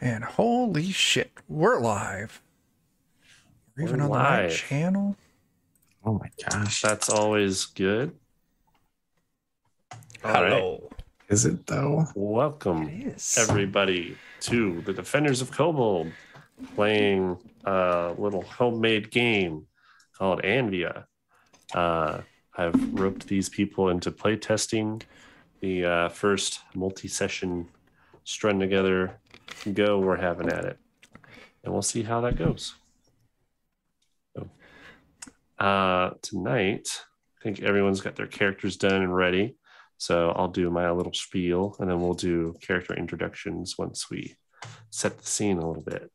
And holy shit, we're live. We're even on the right channel. Oh my gosh. That's always good. Hello. Right. Is it though? Welcome, everybody, to the Defenders of Kobold, playing a little homemade game called Anvea. I've roped these people into playtesting the first multi-session strung together go we're having at it. And we'll see how that goes. So, tonight, I think everyone's got their characters done and ready. So I'll do my little spiel, and then we'll do character introductions once we set the scene a little bit.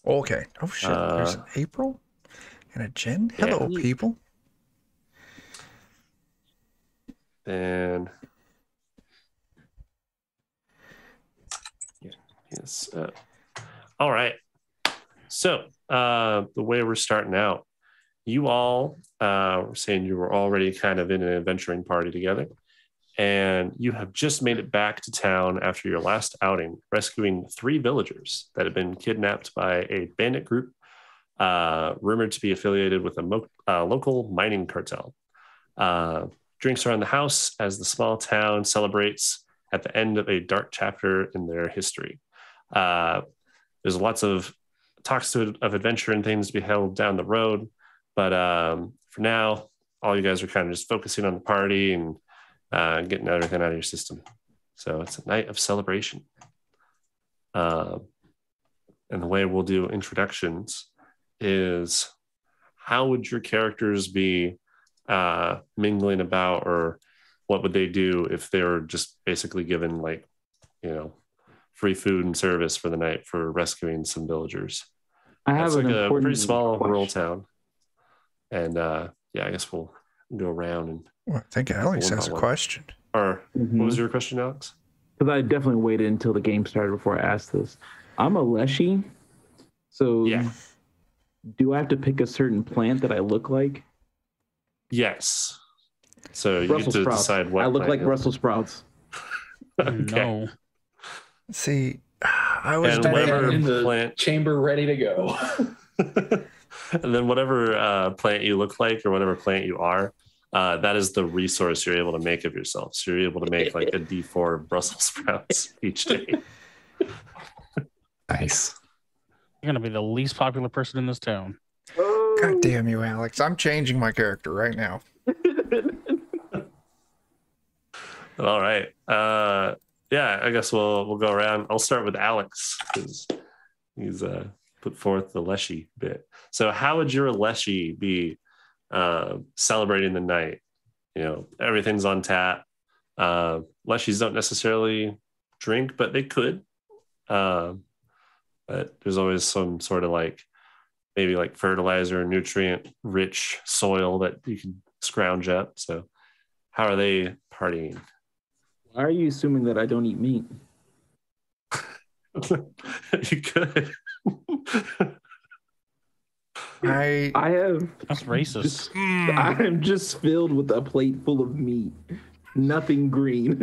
Okay. Oh, shit. There's an April and a Jen. Hello, yeah. people. And yes. All right. So the way we're starting out, you all were saying you were already kind of in an adventuring party together, and you have just made it back to town after your last outing, rescuing 3 villagers that had been kidnapped by a bandit group rumored to be affiliated with a local mining cartel. Drinks around the house as the small town celebrates at the end of a dark chapter in their history. There's lots of talks of adventure and things to be held down the road. But for now, all you guys are kind of just focusing on the party and getting everything out of your system. So it's a night of celebration. And the way we'll do introductions is, how would your characters be mingling about, or what would they do if they were just basically given, like, free food and service for the night for rescuing some villagers? It's like a pretty small rural town. And I guess we'll go around and. Well, I think Alex has a question. Or what was your question, Alex? Because I definitely waited until the game started before I asked this. I'm a Leshy, so yeah. Do I have to pick a certain plant that I look like? Yes. So you get to decide what I look like Brussels sprouts. Okay. No. See, I was in the chamber ready to go. And then whatever plant you look like, or whatever plant you are, that is the resource you're able to make of yourself. So you're able to make like a D4 of Brussels sprouts each day. Nice. You're going to be the least popular person in this town. God damn you, Alex. I'm changing my character right now. All right. Yeah, I guess we'll go around. I'll start with Alex, because he's put forth the Leshy bit. So how would your Leshy be celebrating the night? Everything's on tap. Leshies don't necessarily drink, but they could. But there's always some sort of maybe fertilizer, nutrient rich soil that you can scrounge up. So how are they partying? Why are you assuming that I don't eat meat? You could. I have. That's racist. I'm just filled with a plate full of meat. Nothing green.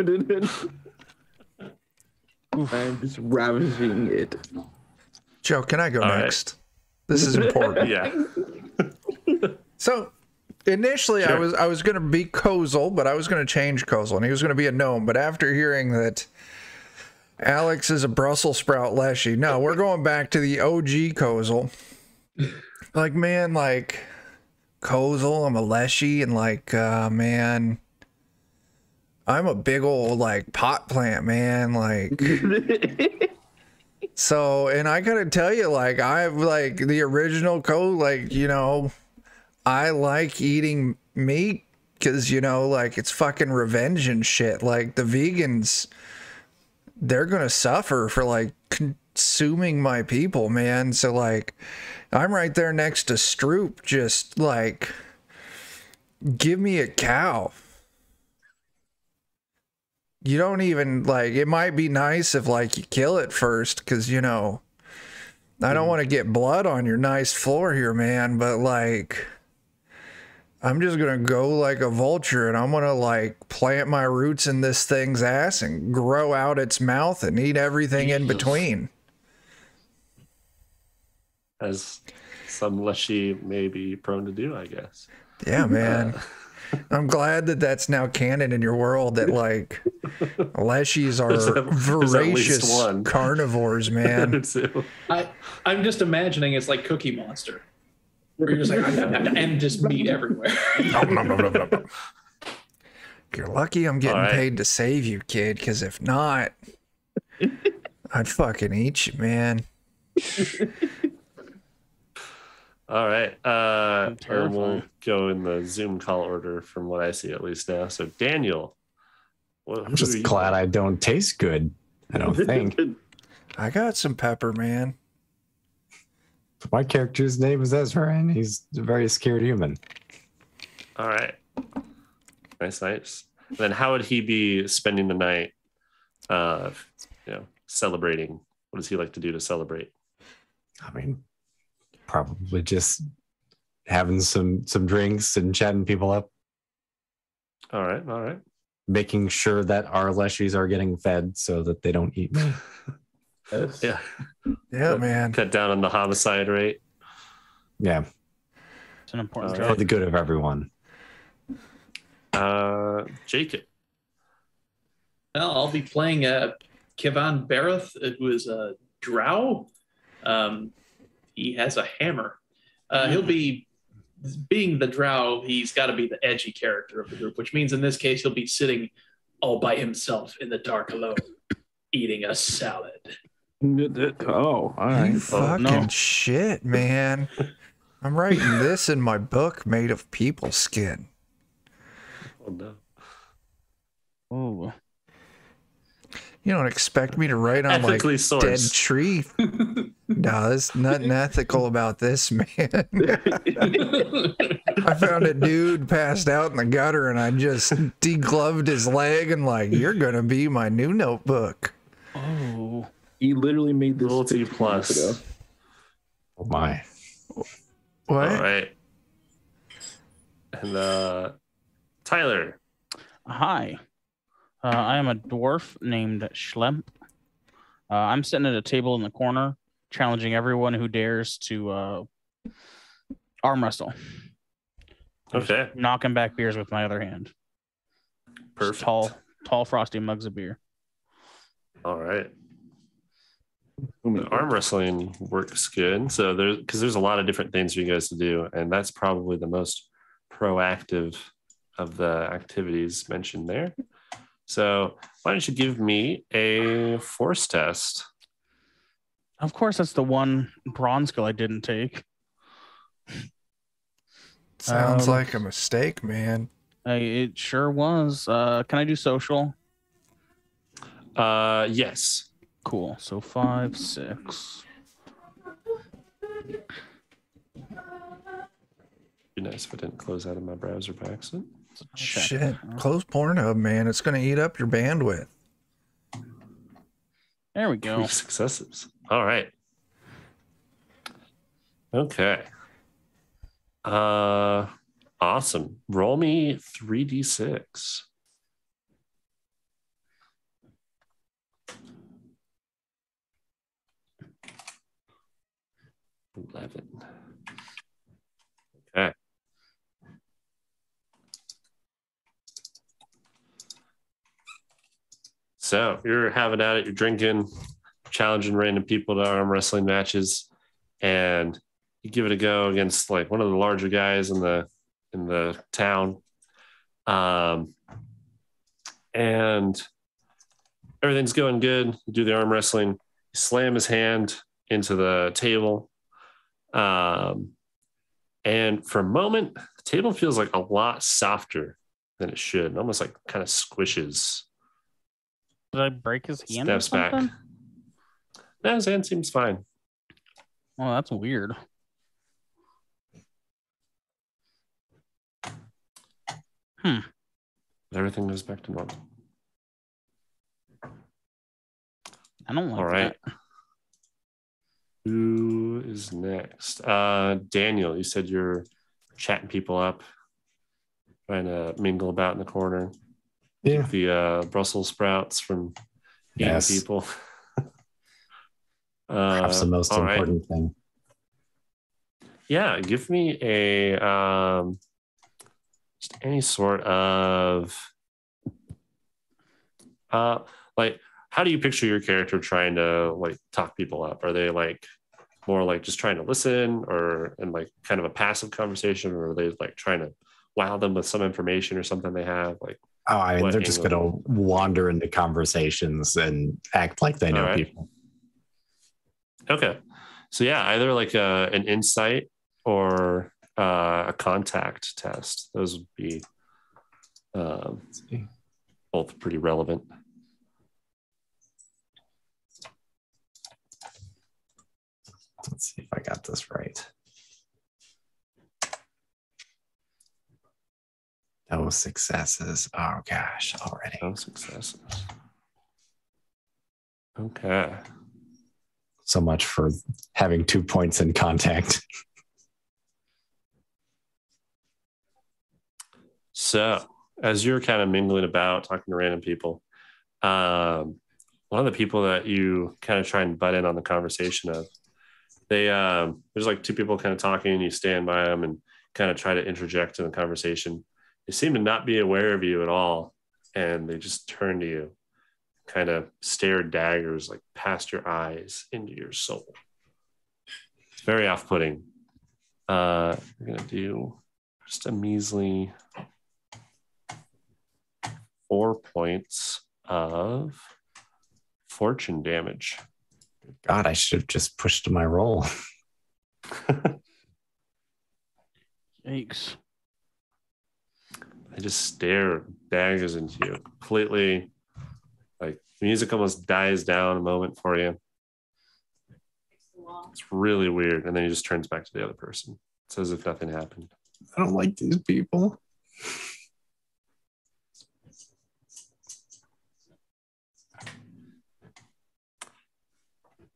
I'm just ravishing it. Joe, can I go All next? Right. This is important. Yeah. So initially, sure. I was going to be Kozel, but I was going to change Kozel, and he was going to be a gnome. But after hearing that Alex is a Brussels sprout Leshy, no, we're going back to the OG Kozel. Kozel, I'm a Leshy, and man, I'm a big old pot plant, man. So, and I gotta tell you, I'm the original Kozel, I like eating meat because, it's fucking revenge and shit. The vegans, they're gonna suffer for consuming my people, man. So I'm right there next to Stroop, just give me a cow. You don't even it might be nice if you kill it first, because I don't want to get blood on your nice floor here, man, but I'm just gonna go like a vulture and I'm gonna like plant my roots in this thing's ass and grow out its mouth and eat everything in between. As some leshy may be prone to do, I guess. Yeah, man. I'm glad that that's now canon in your world, that like leshies are there's at least voracious one. carnivores, man. I'm just imagining it's like Cookie Monster, where you're just like and just meat everywhere. You're lucky I'm getting paid to save you, kid, because if not, I'd fucking eat you, man. All right. And we'll go in the Zoom call order from what I see at least now. So Daniel. I'm just glad I don't taste good. I don't think. I got some pepper, man. My character's name is Ezra, and he's a very scared human. All right. Nice. Then how would he be spending the night, celebrating? What does he like to do to celebrate? I mean, probably just having some drinks and chatting people up. All right. Making sure that our leshies are getting fed so that they don't eat me. Yeah, man. Cut down on the homicide rate. Yeah. It's an important For job. the good of everyone. Jacob. Well, I'll be playing Kevon Bareth, who is a drow. He has a hammer. He'll be, being the drow, he's got to be the edgy character of the group, which means in this case he'll be sitting all by himself in the dark alone, eating a salad. Oh, all right. You fucking shit, man. I'm writing this in my book made of people skin. Oh, no. Oh. You don't expect me to write on Ethically like sourced. dead tree. No, there's nothing ethical about this, man. I found a dude passed out in the gutter and I just degloved his leg and like, you're going to be my new notebook. Oh. He literally made this Cruelty 15 plus. minutes ago. Oh my. What? All right. And Tyler. Hi. I am a dwarf named Schlemp. I'm sitting at a table in the corner, challenging everyone who dares to arm wrestle. Okay. Knocking back beers with my other hand. Perfect. Just tall, frosty mugs of beer. All right. The arm wrestling works good. So there's a lot of different things for you guys to do, and that's probably the most proactive of the activities mentioned there. So why don't you give me a force test? Of course, that's the one bronze skill I didn't take. Sounds like a mistake, man. It sure was. Can I do social? Yes. Cool. So 5, 6. Be nice if I didn't close out of my browser by accident. Check. Shit. Close Pornhub, man. It's going to eat up your bandwidth. There we go. 3 successes. All right. Okay. Awesome. Roll me 3d6. $11. Okay. So you're having at it, you're drinking, challenging random people to arm wrestling matches, and you give it a go against like one of the larger guys in the town. And everything's going good. You do the arm wrestling, you slam his hand into the table. And for a moment, the table feels like a lot softer than it should. It almost like kind of squishes. Did I break his hand or Steps something? back. No, his hand seems fine. Oh, that's weird. Everything goes back to normal. I don't like All right. that. Who is next? Daniel, you said you're chatting people up. trying to mingle about in the corner. Yeah. Keep the Brussels sprouts from eating people. Perhaps the most all right. important thing. Yeah, give me a just any sort of like, how do you picture your character trying to like talk people up? Are they like more like just trying to listen, or in like kind of a passive conversation, or are they like trying to wow them with some information or something they have? Like, Oh, I mean, what they're just angle? going to wander into conversations and act like they know All right. people. Okay. So yeah, either like an insight or a contact test. Those would be both pretty relevant. Let's see if I got this right. No successes. Oh gosh, already. No successes. Okay. So much for having 2 points in contact. So as you're kind of mingling about, talking to random people, one of the people that you kind of try and butt in on the conversation of, they there's like two people kind of talking, and you stand by them and kind of try to interject in the conversation. They seem to not be aware of you at all, and they just turn to you, kind of stare daggers like past your eyes into your soul. It's very off-putting. We're gonna do just a measly 4 points of fortune damage. God, I should have just pushed my roll. Yikes. I just stare daggers into you completely. Like, music almost dies down a moment for you. It's really weird. And then he just turns back to the other person. It's as if nothing happened. I don't like these people.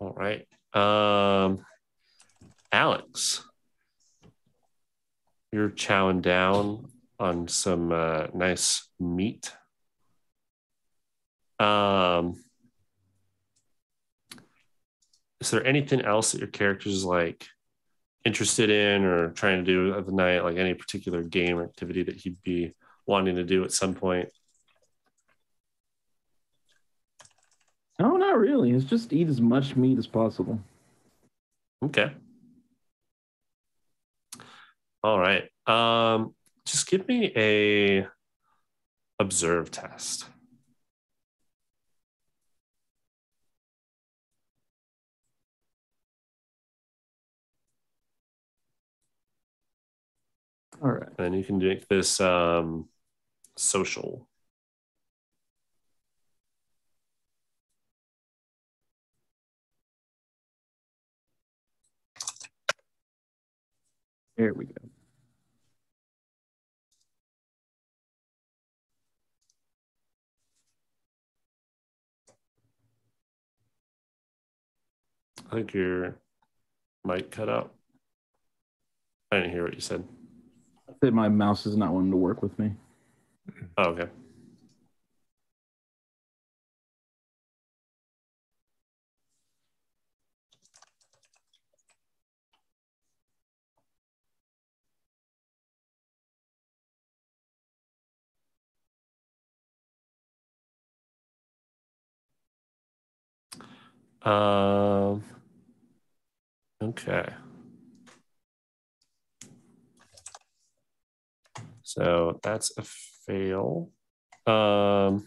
All right. Alex, you're chowing down on some nice meat. Is there anything else that your character's like interested in or trying to do of the night, like any particular game or activity that he'd be wanting to do at some point? No, not really. It's just eat as much meat as possible. Okay. All right. Just give me a observe test. All right. And you can do this social. There we go. I think your mic cut out. I didn't hear what you said. I said my mouse is not wanting to work with me. Oh, okay. Okay. So that's a fail. Yeah,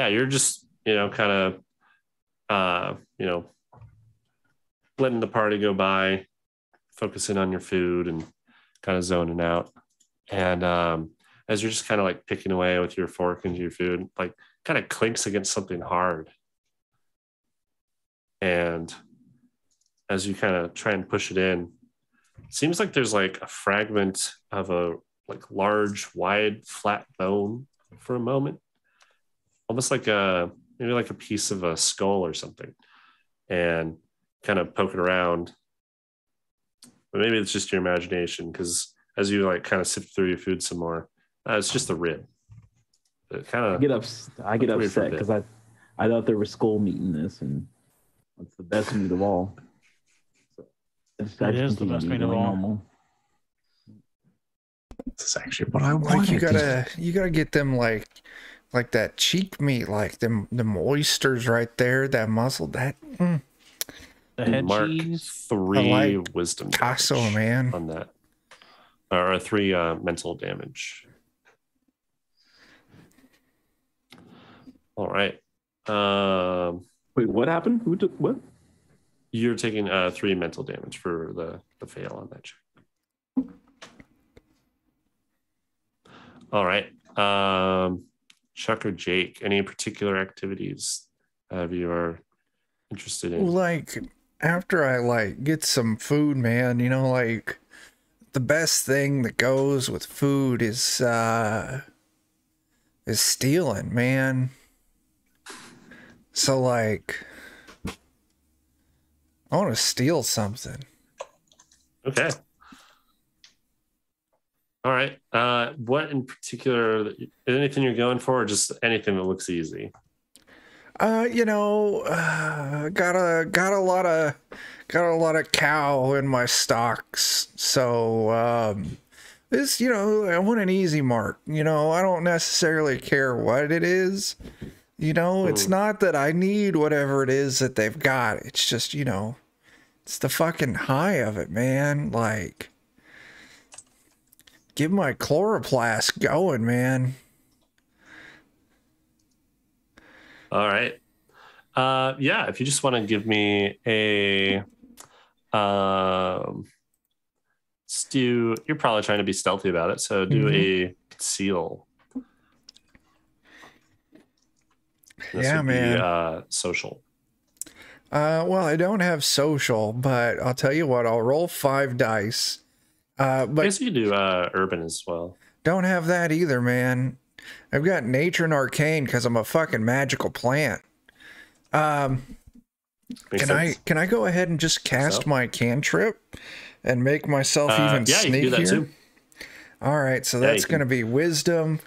you're just, kind of, letting the party go by, focusing on your food and kind of zoning out. And as you're just kind of like picking away with your fork into your food, like kind of clinks against something hard. And as you kind of try and push it in, it seems like there's like a fragment of a like large, wide, flat bone for a moment, almost like maybe like a piece of a skull or something, and kind of poke it around. But maybe it's just your imagination, because as you like kind of sift through your food some more. It's just the rib. It kind of I get upset because I thought there was skull meat in this, and it's the best meat of all. So It is the best meat of all. Normal. This is actually what I Like wanted. you gotta get them like that cheek meat, like them oysters right there, that muscle, that The head Mark cheese. 3 wisdom Tasso, damage man. on that, or 3 mental damage. All right. Wait, what happened? Who took what? You're taking 3 mental damage for the fail on that check. All right. Chuck or Jake, any particular activities you are interested in? like after I like get some food, man, you know, like the best thing that goes with food is stealing, man. So like I want to steal something. Okay. All right. What in particular? Is anything you're going for, or just anything that looks easy? You know, got a lot of cow in my stocks, so this, you know, I want an easy mark. You know, I don't necessarily care what it is. You know, it's not that I need whatever it is that they've got. It's just, you know, it's the fucking high of it, man. Like, get my chloroplast going, man. All right. Yeah, if you just want to give me a Stu, you're probably trying to be stealthy about it, so do a conceal. This Yeah, would man. be social. Well, I don't have social, but I'll tell you what, I'll roll 5 dice. I But guess you could do urban as well. don't have that either, man. I've got nature and arcane because I'm a fucking magical plant. Makes sense. Can I go ahead and just cast my cantrip and make myself even yeah, you can do that sneakier? too. All right, so Yeah, that's you going to be wisdom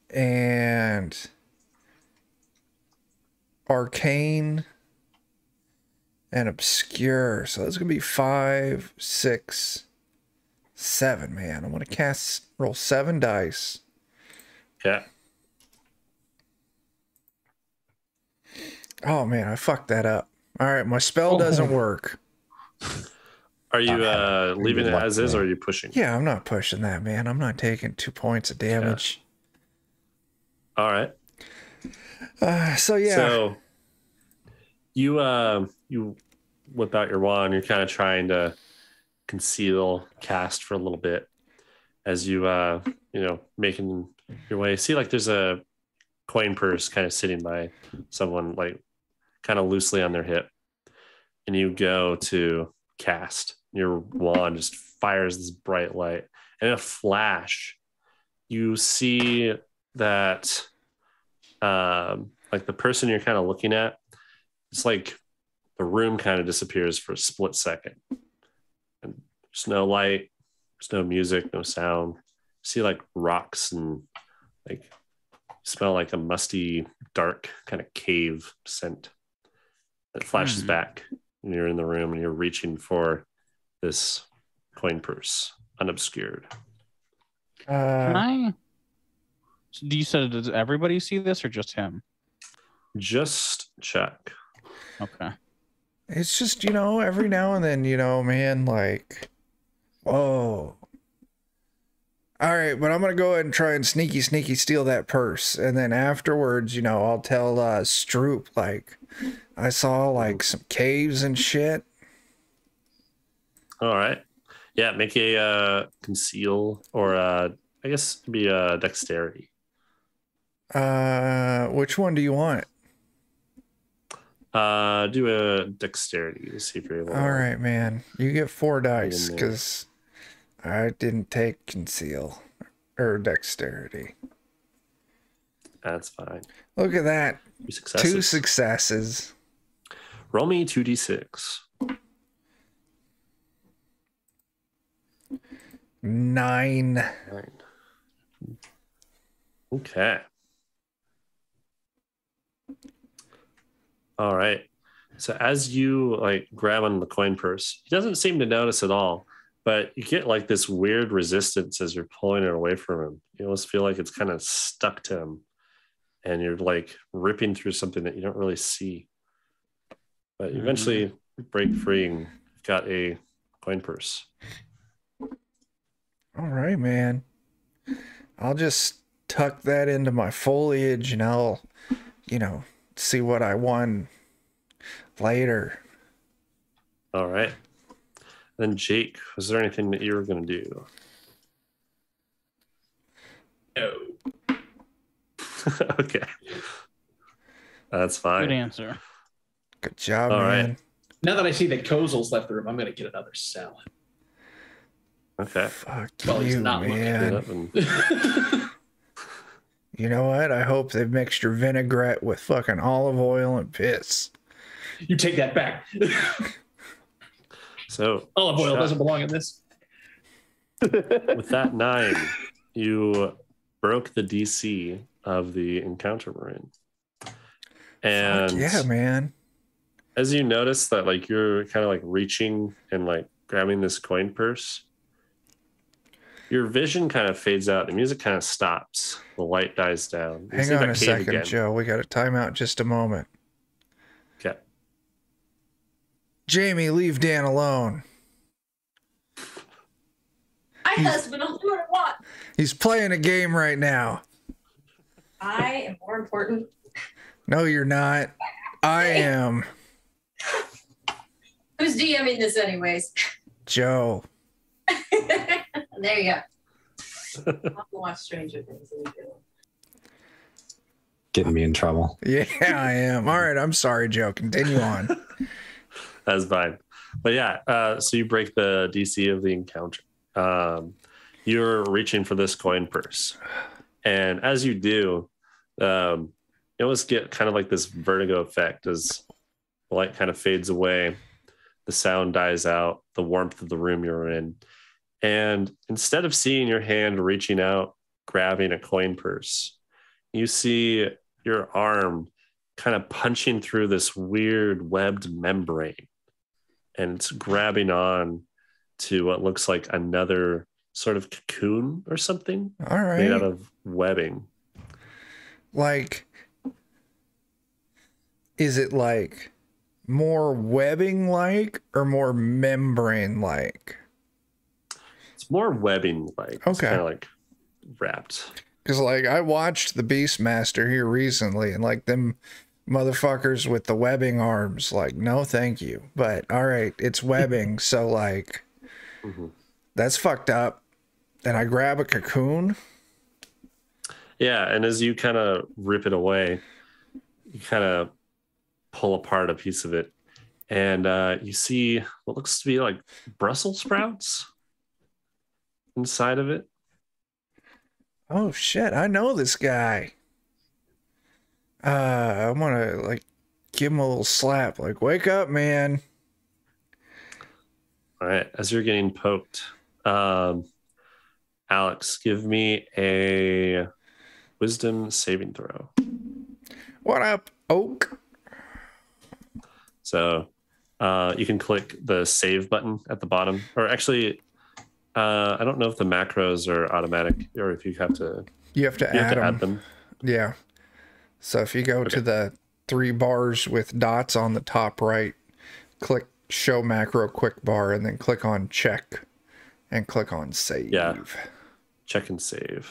and arcane and obscure. So that's going to be 5, 6, 7, man. I'm going to roll 7 dice. Yeah. Oh man, I fucked that up. All right, my spell doesn't work. Are you leaving it luck as is, or there. are you pushing? Yeah, I'm not pushing that, man. I'm not taking 2 points of damage. All right. So yeah. So you whip out your wand. You're kind of trying to cast for a little bit as you making your way. See, like there's a coin purse kind of sitting by someone, like kind of loosely on their hip, and you go to cast. Your wand just fires this bright light, and in a flash, you see that like the person you're kind of looking at, it's like the room kind of disappears for a split second, and there's no light, there's no music, no sound. You see like rocks and like smell like a musty, dark kind of cave scent. It flashes back, and you're in the room, and you're reaching for this coin purse, unobscured. Can I? So do you said does everybody see this or just him? Just check. Okay. It's just, you know, every now and then, you know, man, like, whoa. All right, but I'm going to go ahead and try and sneaky steal that purse. And then afterwards, you know, I'll tell Stroop, like, I saw, like, some caves and shit. All right. Yeah, make a conceal, or I guess it'd be a dexterity. Which one do you want? Do a dexterity to see if you're able to. All right, man. You get 4 dice, because I didn't take conceal or dexterity. That's fine. Look at that. 2 successes. 2 successes. Roll me 2d6. 9. 9. Okay. All right. So as you like grab on the coin purse, he doesn't seem to notice at all, but you get like this weird resistance as you're pulling it away from him. You almost feel like it's kind of stuck to him, and you're like ripping through something that you don't really see. But eventually you break free and you've got a coin purse. All right, man. I'll just tuck that into my foliage and I'll, see what I won later. All right. Then Jake, was there anything that you were going to do? No. Okay. That's fine. Good answer. Good job, All man. right. Now that I see that Kozel's left the room, I'm going to get another salad. Okay. Fuck Well, he's you, not looking Get man. up and- You know what? I hope they've mixed your vinaigrette with fucking olive oil and piss. You take that back. So Olive oil Chuck, doesn't belong in this. with that 9, you broke the DC of the encounter we're in. And Fuck yeah, man. as you notice that like you're kind of like reaching and like grabbing this coin purse, your vision kind of fades out. The music kind of stops. The light dies down. You see Hang on that a cave second, again. Joe. We got to time out just a moment. Okay. Jamie, leave Dan alone. My husband will do what I want. He's playing a game right now. I am more important. No, you're not. I am. Who's DMing this anyways? Joe. There you go. I'll go watch Stranger Things. Getting me in trouble. Yeah, I am. All right, I'm sorry, Joe. Continue on. That's fine. But yeah, so you break the DC of the encounter. You're reaching for this coin purse. And as you do, you almost get kind of like this vertigo effect as the light kind of fades away, the sound dies out, the warmth of the room you're in. And instead of seeing your hand reaching out, grabbing a coin purse, you see your arm kind of punching through this weird webbed membrane. And it's grabbing on to what looks like another sort of cocoon or something All right. made out of webbing. Like, is it like more webbing like or more membrane like? It's more webbing like. It's Okay. kind of like wrapped. Because, like, I watched the Beastmaster here recently, and, like, them motherfuckers with the webbing arms, like, no, thank you. But, all right, it's webbing, so, like, that's fucked up. And I grab a cocoon. Yeah, and as you kind of rip it away, you kind of pull apart a piece of it, and you see what looks to be like Brussels sprouts inside of it. Oh, shit, I know this guy. I want to, like, give him a little slap. Like, wake up, man. All right, as you're getting poked, Alex, give me a wisdom saving throw. What up, Oak? So you can click the save button at the bottom, or actually, I don't know if the macros are automatic or if you have to. You have to You have add to add them. them. Yeah. So if you go to the 3 bars with dots on the top right, click show macro quick bar and then click on check and click on save. Yeah. Check and save.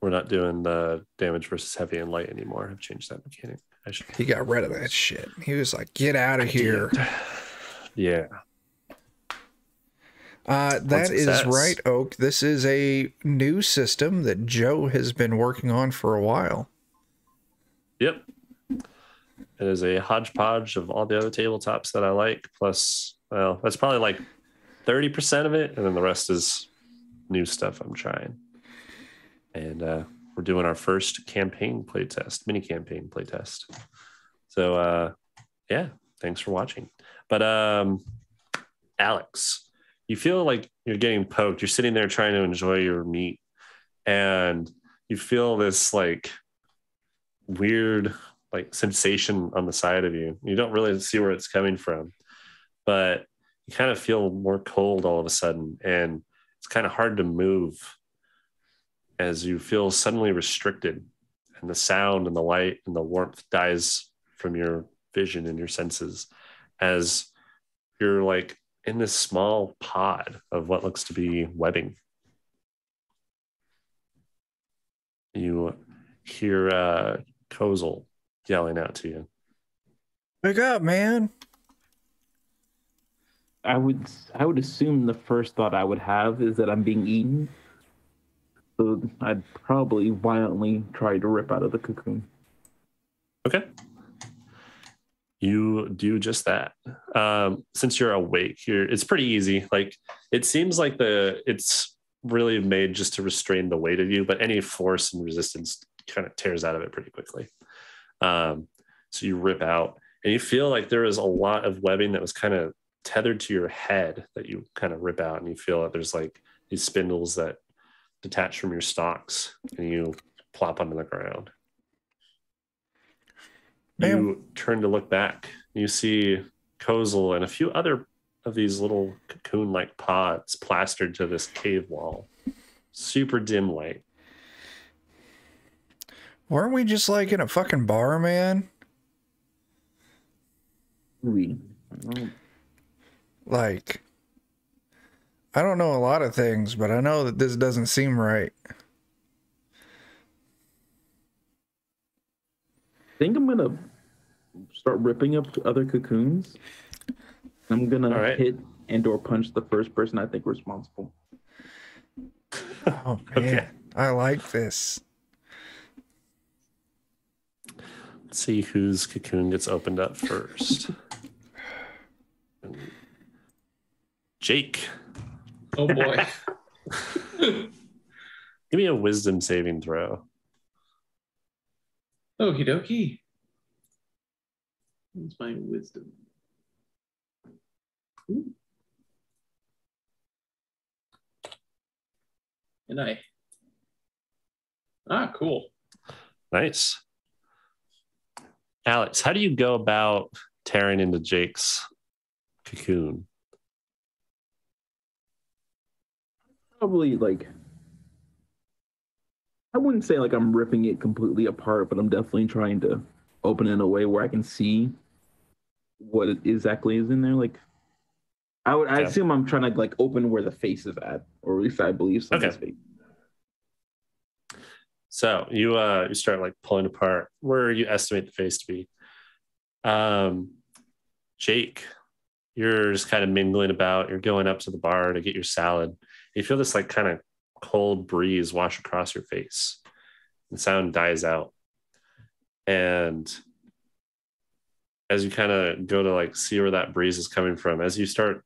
We're not doing the damage versus heavy and light anymore. I've changed that mechanic. He got rid of that shit. He was like, get out of here. Yeah. That is success. right, Oak. This is a new system that Joe has been working on for a while. Yep. It is a hodgepodge of all the other tabletops that I like. Plus, well, that's probably like 30% of it. And then the rest is new stuff I'm trying. And we're doing our first campaign playtest, mini campaign playtest. So, yeah, thanks for watching. But Alex, you feel like you're getting poked. You're sitting there trying to enjoy your meat, and you feel this like weird like sensation on the side of you. You don't really see where it's coming from, but you kind of feel more cold all of a sudden, and it's kind of hard to move as you feel suddenly restricted, and the sound and the light and the warmth dies from your vision and your senses as you're like in this small pod of what looks to be webbing. You hear Kozel yelling out to you. Wake up, man. I would assume the first thought I would have is that I'm being eaten. So I'd probably violently try to rip out of the cocoon. Okay. You do just that. Since you're awake, it's pretty easy. Like it seems like it's really made just to restrain the weight of you, but any force and resistance kind of tears out of it pretty quickly. So you rip out, and you feel like there is a lot of webbing that was kind of tethered to your head that you kind of rip out, and you feel that there's like these spindles that detach from your stalks, and you plop onto the ground. Man. You turn to look back. You see Kozel and a few other of these little cocoon-like pods plastered to this cave wall. Super dim light. Weren't we just like in a fucking bar, man? Like, I don't know a lot of things, but I know that this doesn't seem right. I think I'm gonna start ripping up other cocoons. I'm gonna hit and/or punch the first person I think responsible. Oh man, okay. I like this. Let's see whose cocoon gets opened up first. Jake. Oh boy. Give me a wisdom saving throw. Okie dokie. What's my wisdom? Ooh. Cool. Nice. Alex, how do you go about tearing into Jake's cocoon? Probably like, I wouldn't say like I'm ripping it completely apart, but I'm definitely trying to open it in a way where I can see what exactly is in there. Like, I assume I'm trying to like open where the face is at, or at least I believe somebody's face. So you start like pulling apart where you estimate the face to be. Jake, you're just kind of mingling about. You're going up to the bar to get your salad. You feel this like kind of cold breeze wash across your face. The sound dies out. And as you kind of go to like see where that breeze is coming from, as you start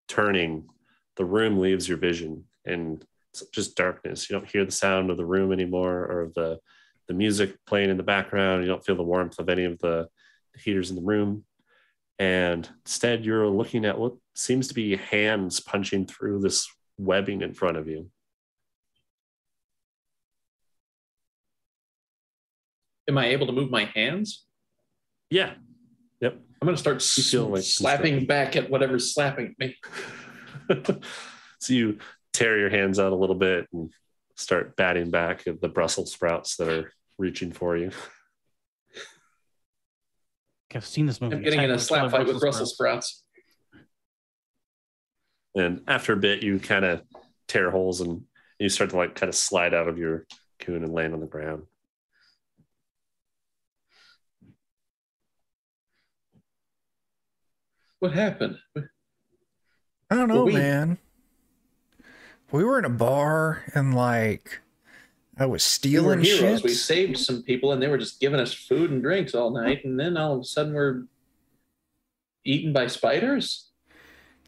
turning, the room leaves your vision and it's just darkness. You don't hear the sound of the room anymore, or the music playing in the background. You don't feel the warmth of any of the heaters in the room. And instead, you're looking at what seems to be hands punching through this webbing in front of you. Am I able to move my hands? Yeah. Yep. I'm going to start slapping back at whatever's slapping me. So you tear your hands out a little bit and start batting back at the Brussels sprouts that are reaching for you. I've seen this movie. I'm getting in a slap fight with Brussels sprouts. And after a bit, you kind of tear holes and you start to like kind of slide out of your cocoon and land on the ground. What happened? I don't know, man. We were in a bar and like I was stealing shit. We saved some people and they were just giving us food and drinks all night, and then all of a sudden we're eaten by spiders.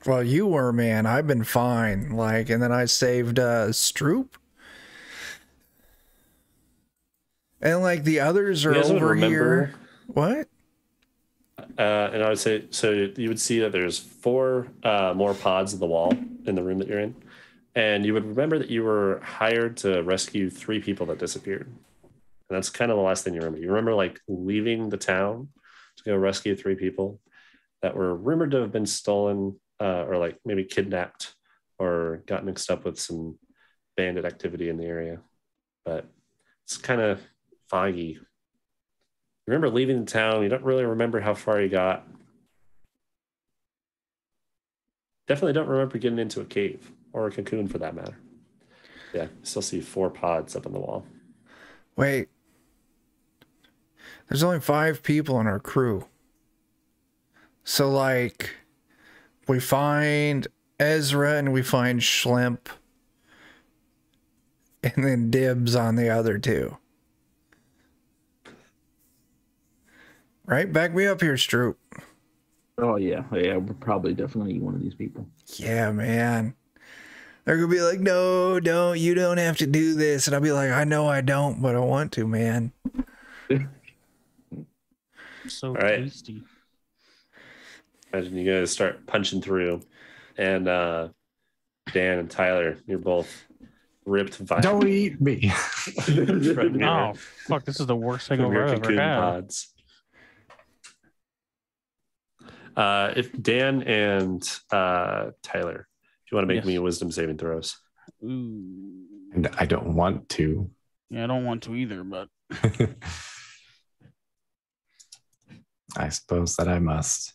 Well, you were, man. I've been fine. Like, and then I saved Stroop. And like the others are over here. What? And I would say, so you would see that there's 4 more pods in the wall. in the room that you're in. And you would remember that you were hired to rescue 3 people that disappeared. And that's kind of the last thing you remember. You remember like leaving the town to go rescue 3 people that were rumored to have been stolen or like maybe kidnapped or got mixed up with some bandit activity in the area. But it's kind of foggy. You remember leaving the town. You don't really remember how far you got. Definitely don't remember getting into a cave or a cocoon for that matter. Yeah, you still see 4 pods up on the wall. Wait. There's only 5 people in our crew. So, like, we find Ezra and we find Schlemp. And then dibs on the other 2. Right? Back me up here, Stroop. Oh yeah, we're probably definitely one of these people. Yeah, man. They're gonna be like, no, don't. You don't have to do this. And I'll be like, I know I don't, but I want to, man. So right. tasty. Imagine you guys start punching through, and Dan and Tyler, you're both ripped violently. Don't eat me. Oh, fuck. This is the worst thing I've ever had. Pods. If Dan and Tyler, if you want to make me a wisdom saving throws. Ooh. And I don't want to. Yeah, I don't want to either, but I suppose that I must.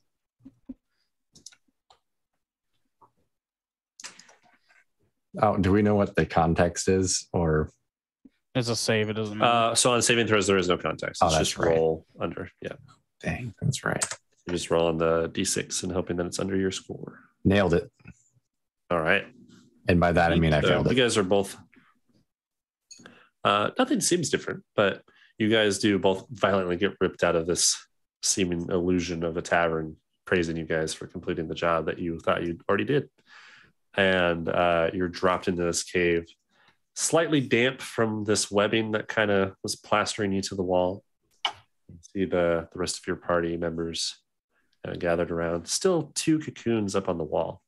Oh, do we know what the context is, or it's a save? It doesn't matter. So on saving throws, there is no context. It's just roll under. Yeah. Dang, that's right. You're just rolling the d6 and hoping that it's under your score. Nailed it. All right. And by that, I mean I failed it. You guys are both... nothing seems different, but you guys do both violently get ripped out of this seeming illusion of a tavern, praising you guys for completing the job that you thought you already did. And you're dropped into this cave, slightly damp from this webbing that kind of was plastering you to the wall. You see the rest of your party members gathered around. Still 2 cocoons up on the wall.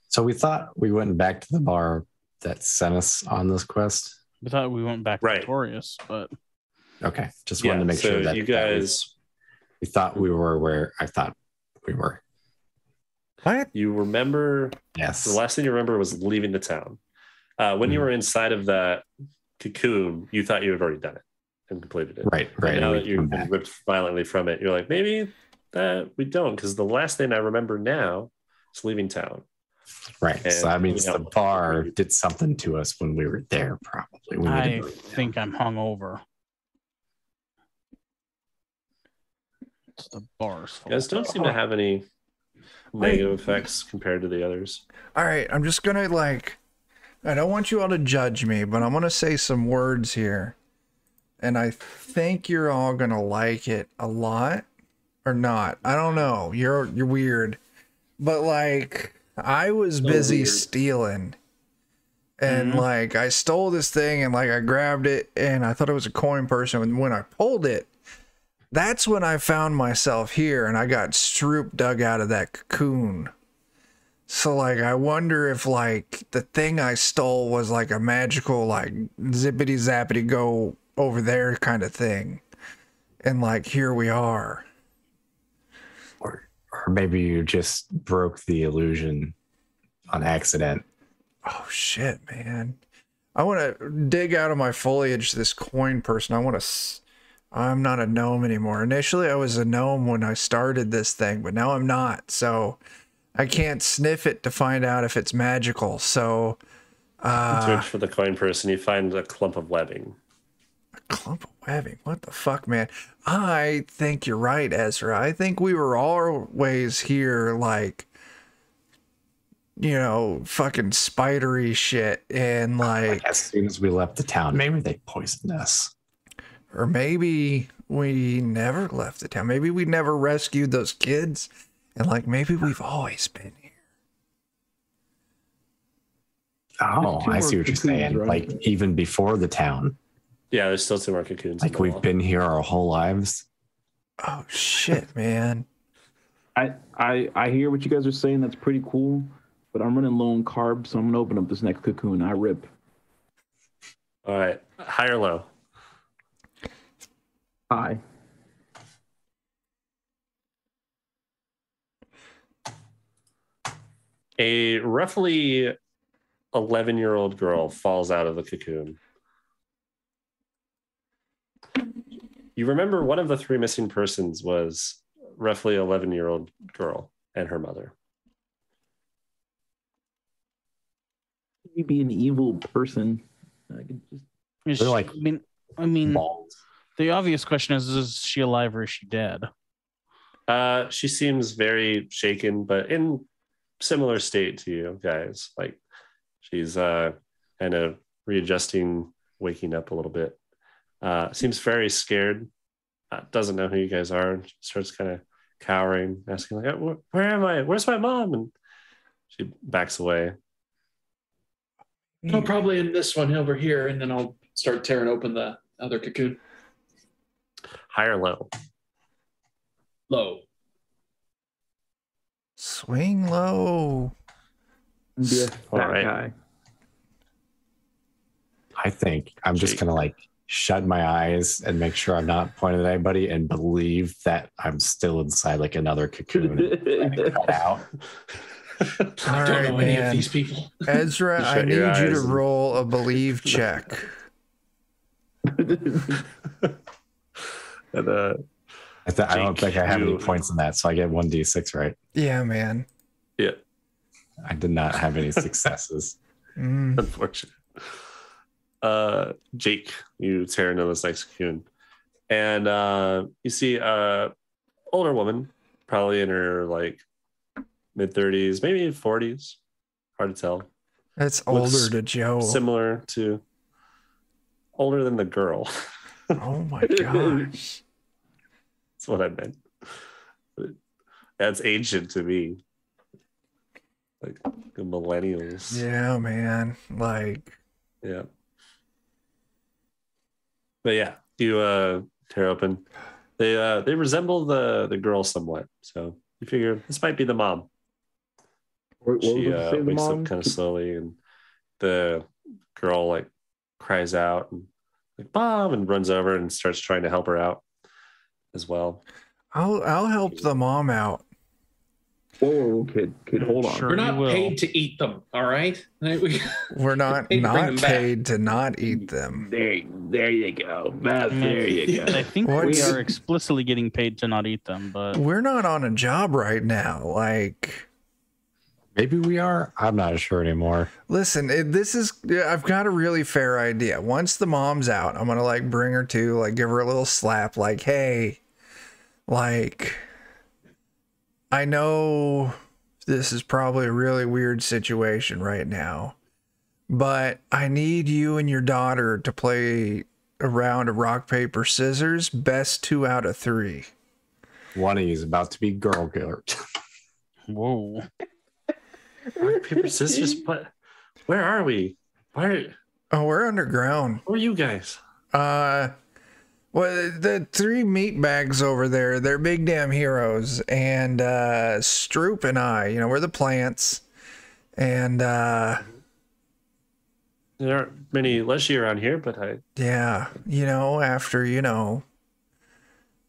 So we thought we went back to the bar that sent us on this quest. We thought we went back victorious, but okay, just wanted to make sure that you guys. We thought we were where I thought we were. What? You remember? Yes. The last thing you remember was leaving the town. When you were inside of that cocoon, you thought you had already done it and completed it. Right. And now that you've been ripped violently from it, you're like, maybe that we don't, because the last thing I remember now is leaving town. Right. And so that means the bar did something to us when we were there, probably. I think I'm hungover. It's the bar's fault. You guys don't seem to have any negative effects compared to the others. All right, I'm just gonna I don't want you all to judge me, but I'm gonna say some words here, and I think you're all gonna like it a lot, or not. I don't know. You're weird, but like I was busy stealing, and like I stole this thing, and like I grabbed it, and I thought it was a coin purse, and when I pulled it, that's when I found myself here, and I got Stroop dug out of that cocoon. So, like, I wonder if, like, the thing I stole was, like, a magical, like, zippity-zappity go over there kind of thing. And, like, here we are. Or maybe you just broke the illusion on accident. Oh, shit, man. I want to dig out of my foliage this coin person. I want to... I'm not a gnome anymore. Initially, I was a gnome when I started this thing, but now I'm not. So I can't sniff it to find out if it's magical. So search for the coin purse and you find a clump of webbing. A clump of webbing? What the fuck, man? I think you're right, Ezra. I think we were always here, like, you know, fucking spidery shit, and like as soon as we left the town, maybe they poisoned us. Or maybe we never left the town. Maybe we never rescued those kids. And like, maybe we've always been here. Oh, I see what you're saying. Right? Like even before the town. Yeah, there's still 2 more cocoons. Like we've been here our whole lives. Oh shit, man. I hear what you guys are saying. That's pretty cool. But I'm running low on carbs, so I'm gonna open up this next cocoon. I rip. All right. High or low? High. A roughly 11-year-old girl falls out of the cocoon. You remember one of the 3 missing persons was roughly 11-year-old girl and her mother. You be an evil person. I could just. Is They're she- like I mean, balls. the obvious question is she alive or is she dead? She seems very shaken, but in similar state to you guys. Like she's kind of readjusting, waking up a little bit. Seems very scared. Doesn't know who you guys are. Starts kind of cowering, asking like, "Where am I? Where's my mom?" And she backs away. Oh, probably in this one over here, and then I'll start tearing open the other cocoon. High or low? Low. Swing low. Be a fat Alright. guy. I think I'm just Jake. gonna like shut my eyes and make sure I'm not pointing at anybody and believe that I'm still inside like another cocoon and cut out. All I don't right, know any of man. these people. Ezra, Shut I need your you to eyes and- roll a believe check. And I don't Jake, think I have any you- points in that, so I get 1d6, right? Yeah, man. yeah, I did not have any successes. Mm. unfortunate. Jake, you tear into this next cocoon, and you see a older woman, probably in her like mid-30s, maybe 40s. Hard to tell. That's Looks older to Joe. Similar to older than the girl. Oh my gosh. That's what I meant. That's ancient to me. Like the millennials. Yeah, man. Like, Yeah. But yeah, you tear open. They resemble the girl somewhat. So you figure this might be the mom. What She was it, say, the wakes mom? up kind of slowly, and the girl like cries out and like "Mom!" and runs over and starts trying to help her out as well. I'll help the mom out. Whoa, kid, hold on. Sure. We're you not will. paid to eat them, all right? We're not Paid to bring not them back. paid to not eat them. There you go. There you I go. think we What's- are explicitly getting paid to not eat them, but We're not on a job right now. Like, Maybe we are. I'm not sure anymore. listen, I've got a really fair idea. Once the mom's out, I'm gonna like bring her to, like, give her a little slap, like, hey, like, I know this is probably a really weird situation right now, but I need you and your daughter to play a round of rock, paper, scissors. Best 2 out of 3. One of you is about to be girl killed. whoa. Rock, paper, scissors. But where are we? Where Oh, we're underground. are you guys? Well, the 3 meat bags over there, they're big damn heroes. And Stroop and I, we're the plants. And There aren't many Leshy around here, but yeah, after,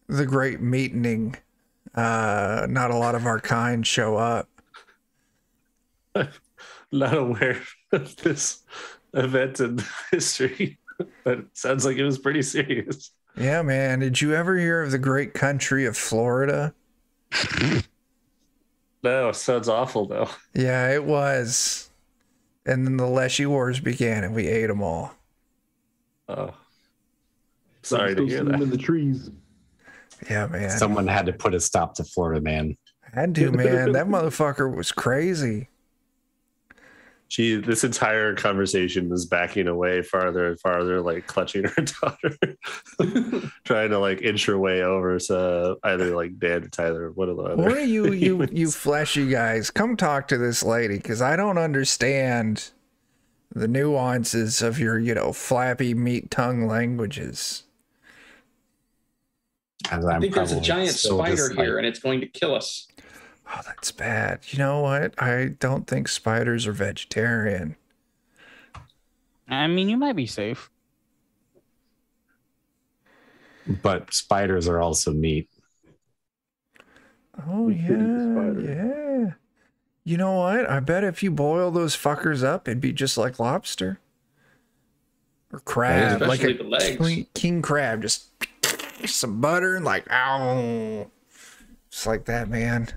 the great meeting, not a lot of our kind show up. I'm not aware of this event in history. But it sounds like it was pretty serious. Yeah, man. Did you ever hear of the great country of Florida? No, sounds awful though. Yeah, it was. And then the Leshy Wars began and we ate them all. Oh, sorry to Still hear see them that. in the trees. Yeah, man. Someone had to put a stop to Florida, man. Had to, man. That motherfucker was crazy. This entire conversation was backing away farther and farther, like clutching her daughter, trying to like inch her way over to either like Dan or Tyler or one of the other. One of you humans. fleshy guys, come talk to this lady, because I don't understand the nuances of your, flappy meat tongue languages. As I I'm think there's a probably giant still spider just, here, like, and it's going to kill us. Oh, that's bad. You know what? I don't think spiders are vegetarian. I mean, you might be safe. But spiders are also meat. Oh, We could eat the yeah. spider. Yeah. You know what? I bet if you boil those fuckers up, it'd be just like lobster. Or crab. Like Especially a the legs. king crab. Just some butter and like, ow. Just like that, man.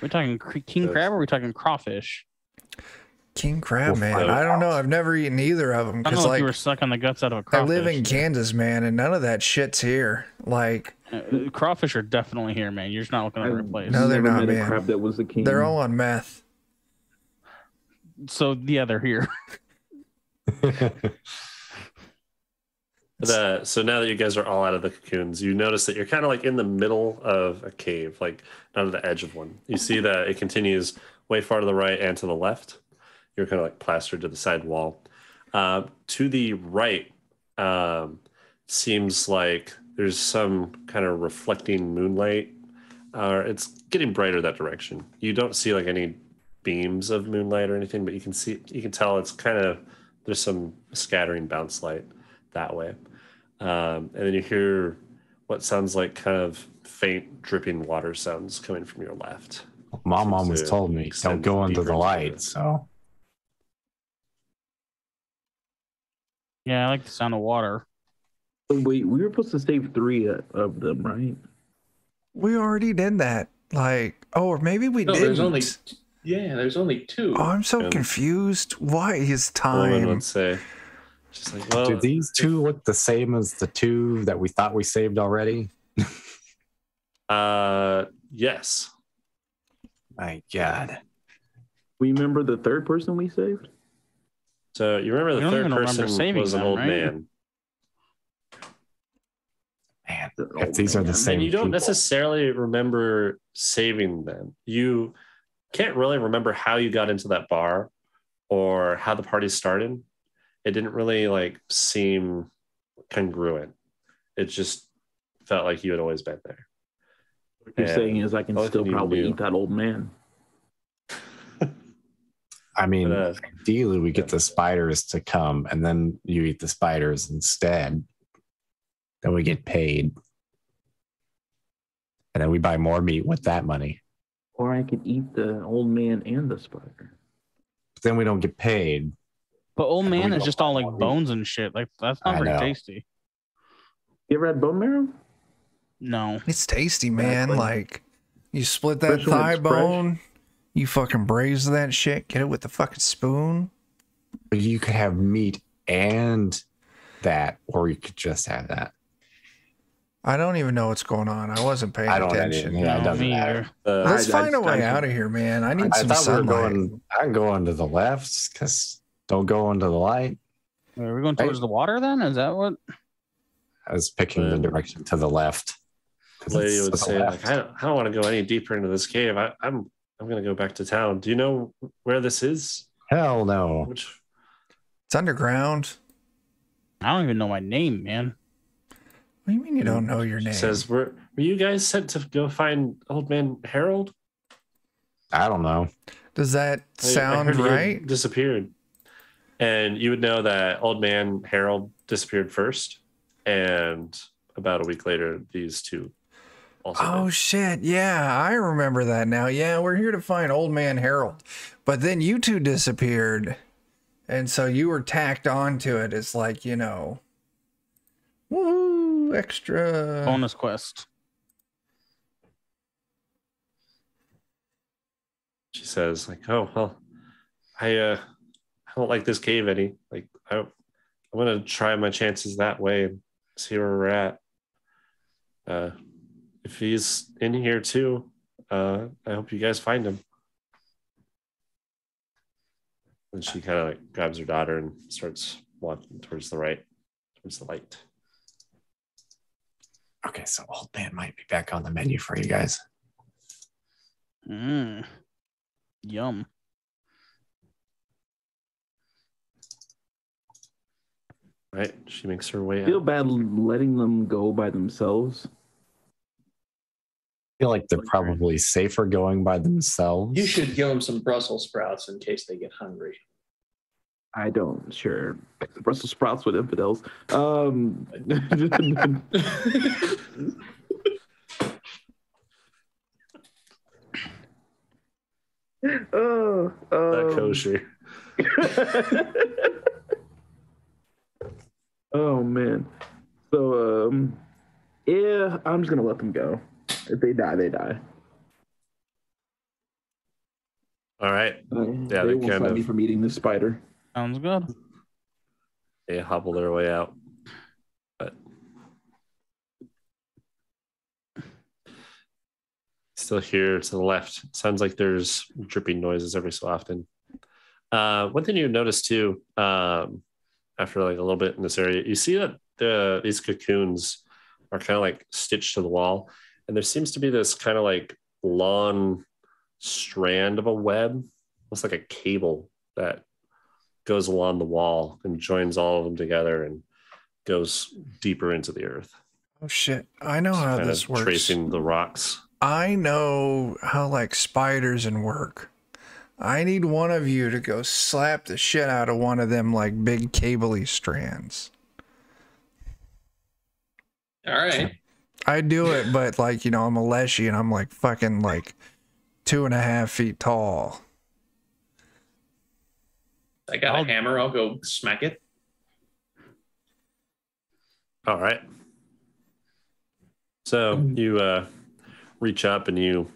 We're talking king crab or are we talking crawfish? King crab, We'll man. find I don't know. out. I've never eaten either of them I don't because, know if you like, were sucking the guts out of a I crawfish. live in Kansas, man, and none of that shit's here. Like, Crawfish are definitely here, man. You're just not looking at the right place. No, they're never not, met a man. crab that was the king. they're all on meth. So yeah, they're here. So now that you guys are all out of the cocoons, you notice that you're kind of like in the middle of a cave, like not at the edge of one. You see that it continues way far to the right and to the left. You're kind of like plastered to the side wall. To the right, seems like there's some kind of reflecting moonlight. It's getting brighter that direction. You don't see like any beams of moonlight or anything, but you can tell it's kind of, there's some scattering bounce light that way. And then you hear what sounds like kind of faint dripping water sounds coming from your left. Mom Seems always to told me, don't extend go into deeper the light. the- So Yeah, I like the sound of water. Wait, we were supposed to save 3 of them, right? We already did that. Like, oh, or maybe we No, didn't. there's only 2. Oh, I'm so And- confused. Why is The woman time? would say, just like, well, do these two look the same as the 2 that we thought we saved already? yes. My God. Remember the 3rd person we saved? So you remember You the don't third even remember person saving was an them, old right? man. Man, The if old these are the man. same And you don't people. necessarily remember saving them. You can't really remember how you got into that bar or how the party started. It didn't really like seem congruent. It just felt like you had always been there. What you're And saying is I can the only still thing you probably knew- eat that old man. I mean, But, ideally, we get the spiders to come, and then you eat the spiders instead. Then we get paid, and then we buy more meat with that money. Or I could eat the old man and the spider. But then we don't get paid. But old And man we is go just all buy like more meat. bones and shit. Like that's not I very know. tasty. You ever had bone marrow? No. It's tasty, man. Exactly. Like, you split that Especially when thigh it's fresh. bone, you fucking braise that shit, get it with the fucking spoon. But you could have meat and that, or you could just have that. I don't even know what's going on. I wasn't paying I don't attention. Yeah, it No, doesn't me matter. either. Let's I find a just- way I- out of here, man. I need I some thought we were sunlight. going. I'm going to the left because don't go into the light. Are we going towards the water then? Is that what? I was picking the Um, direction to the left. 'Cause lady it's would to the say, left. like, I don't want to go any deeper into this cave. I'm gonna go back to town. Do you know where this is? Hell no. Which It's underground. I don't even know my name, man. What do you mean you don't know your name? says, were you guys sent to go find old man Harold? I don't know. Does that I sound heard he had right? disappeared. And you would know that old man Harold disappeared first. And about a week later, these two also Oh did. shit, yeah, I remember that now. Yeah, we're here to find old man Harold. But then you two disappeared. And so you were tacked onto it. It's like, you know, woo, extra. Bonus quest. She says, like, oh, well, I don't like this cave any. Like, I'm going to try my chances that way and see where we're at. If he's in here too, I hope you guys find him. And she kind of like grabs her daughter and starts walking towards the right, towards the light. Okay, so old man might be back on the menu for you guys. Yum. Right? She makes her way I feel out. bad letting them go by themselves. feel like they're probably safer going by themselves. You should give them some Brussels sprouts in case they get hungry. I don't share Brussels sprouts with infidels. Oh, That kosher. Oh man. So yeah, I'm just gonna let them go. If they die, they die. All right. They won't kind stop me of from eating this spider. Sounds good. they hobble their way out. But still here to the left. Sounds like there's dripping noises every so often. One thing you notice too, after like a little bit in this area, you see that these cocoons are kind of like stitched to the wall, and there seems to be this kind of like long strand of a web, almost like a cable that goes along the wall and joins all of them together and goes deeper into the earth. Oh shit! I know how Kind this of works. tracing the rocks. I know how like spiders and work. I need one of you to go slap the shit out of one of them like big cabley strands. All right. I do it, but like, you know, I'm a leshy and I'm like fucking like 2.5 feet tall. I got a hammer. I'll go smack it. All right. So you reach up and you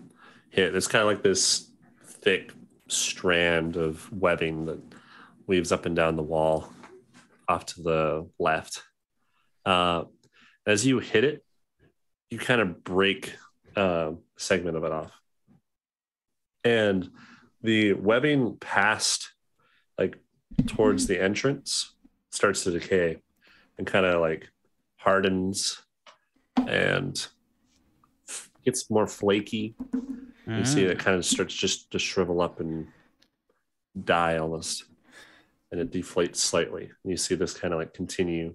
hit. It's kind of like this thick strand of webbing that weaves up and down the wall off to the left. As you hit it, you kind of break a segment of it off. And the webbing past, like towards the entrance, starts to decay and kind of like hardens and gets more flaky. You see it kind of starts just to shrivel up and die almost. And it deflates slightly. And you see this kind of like continue.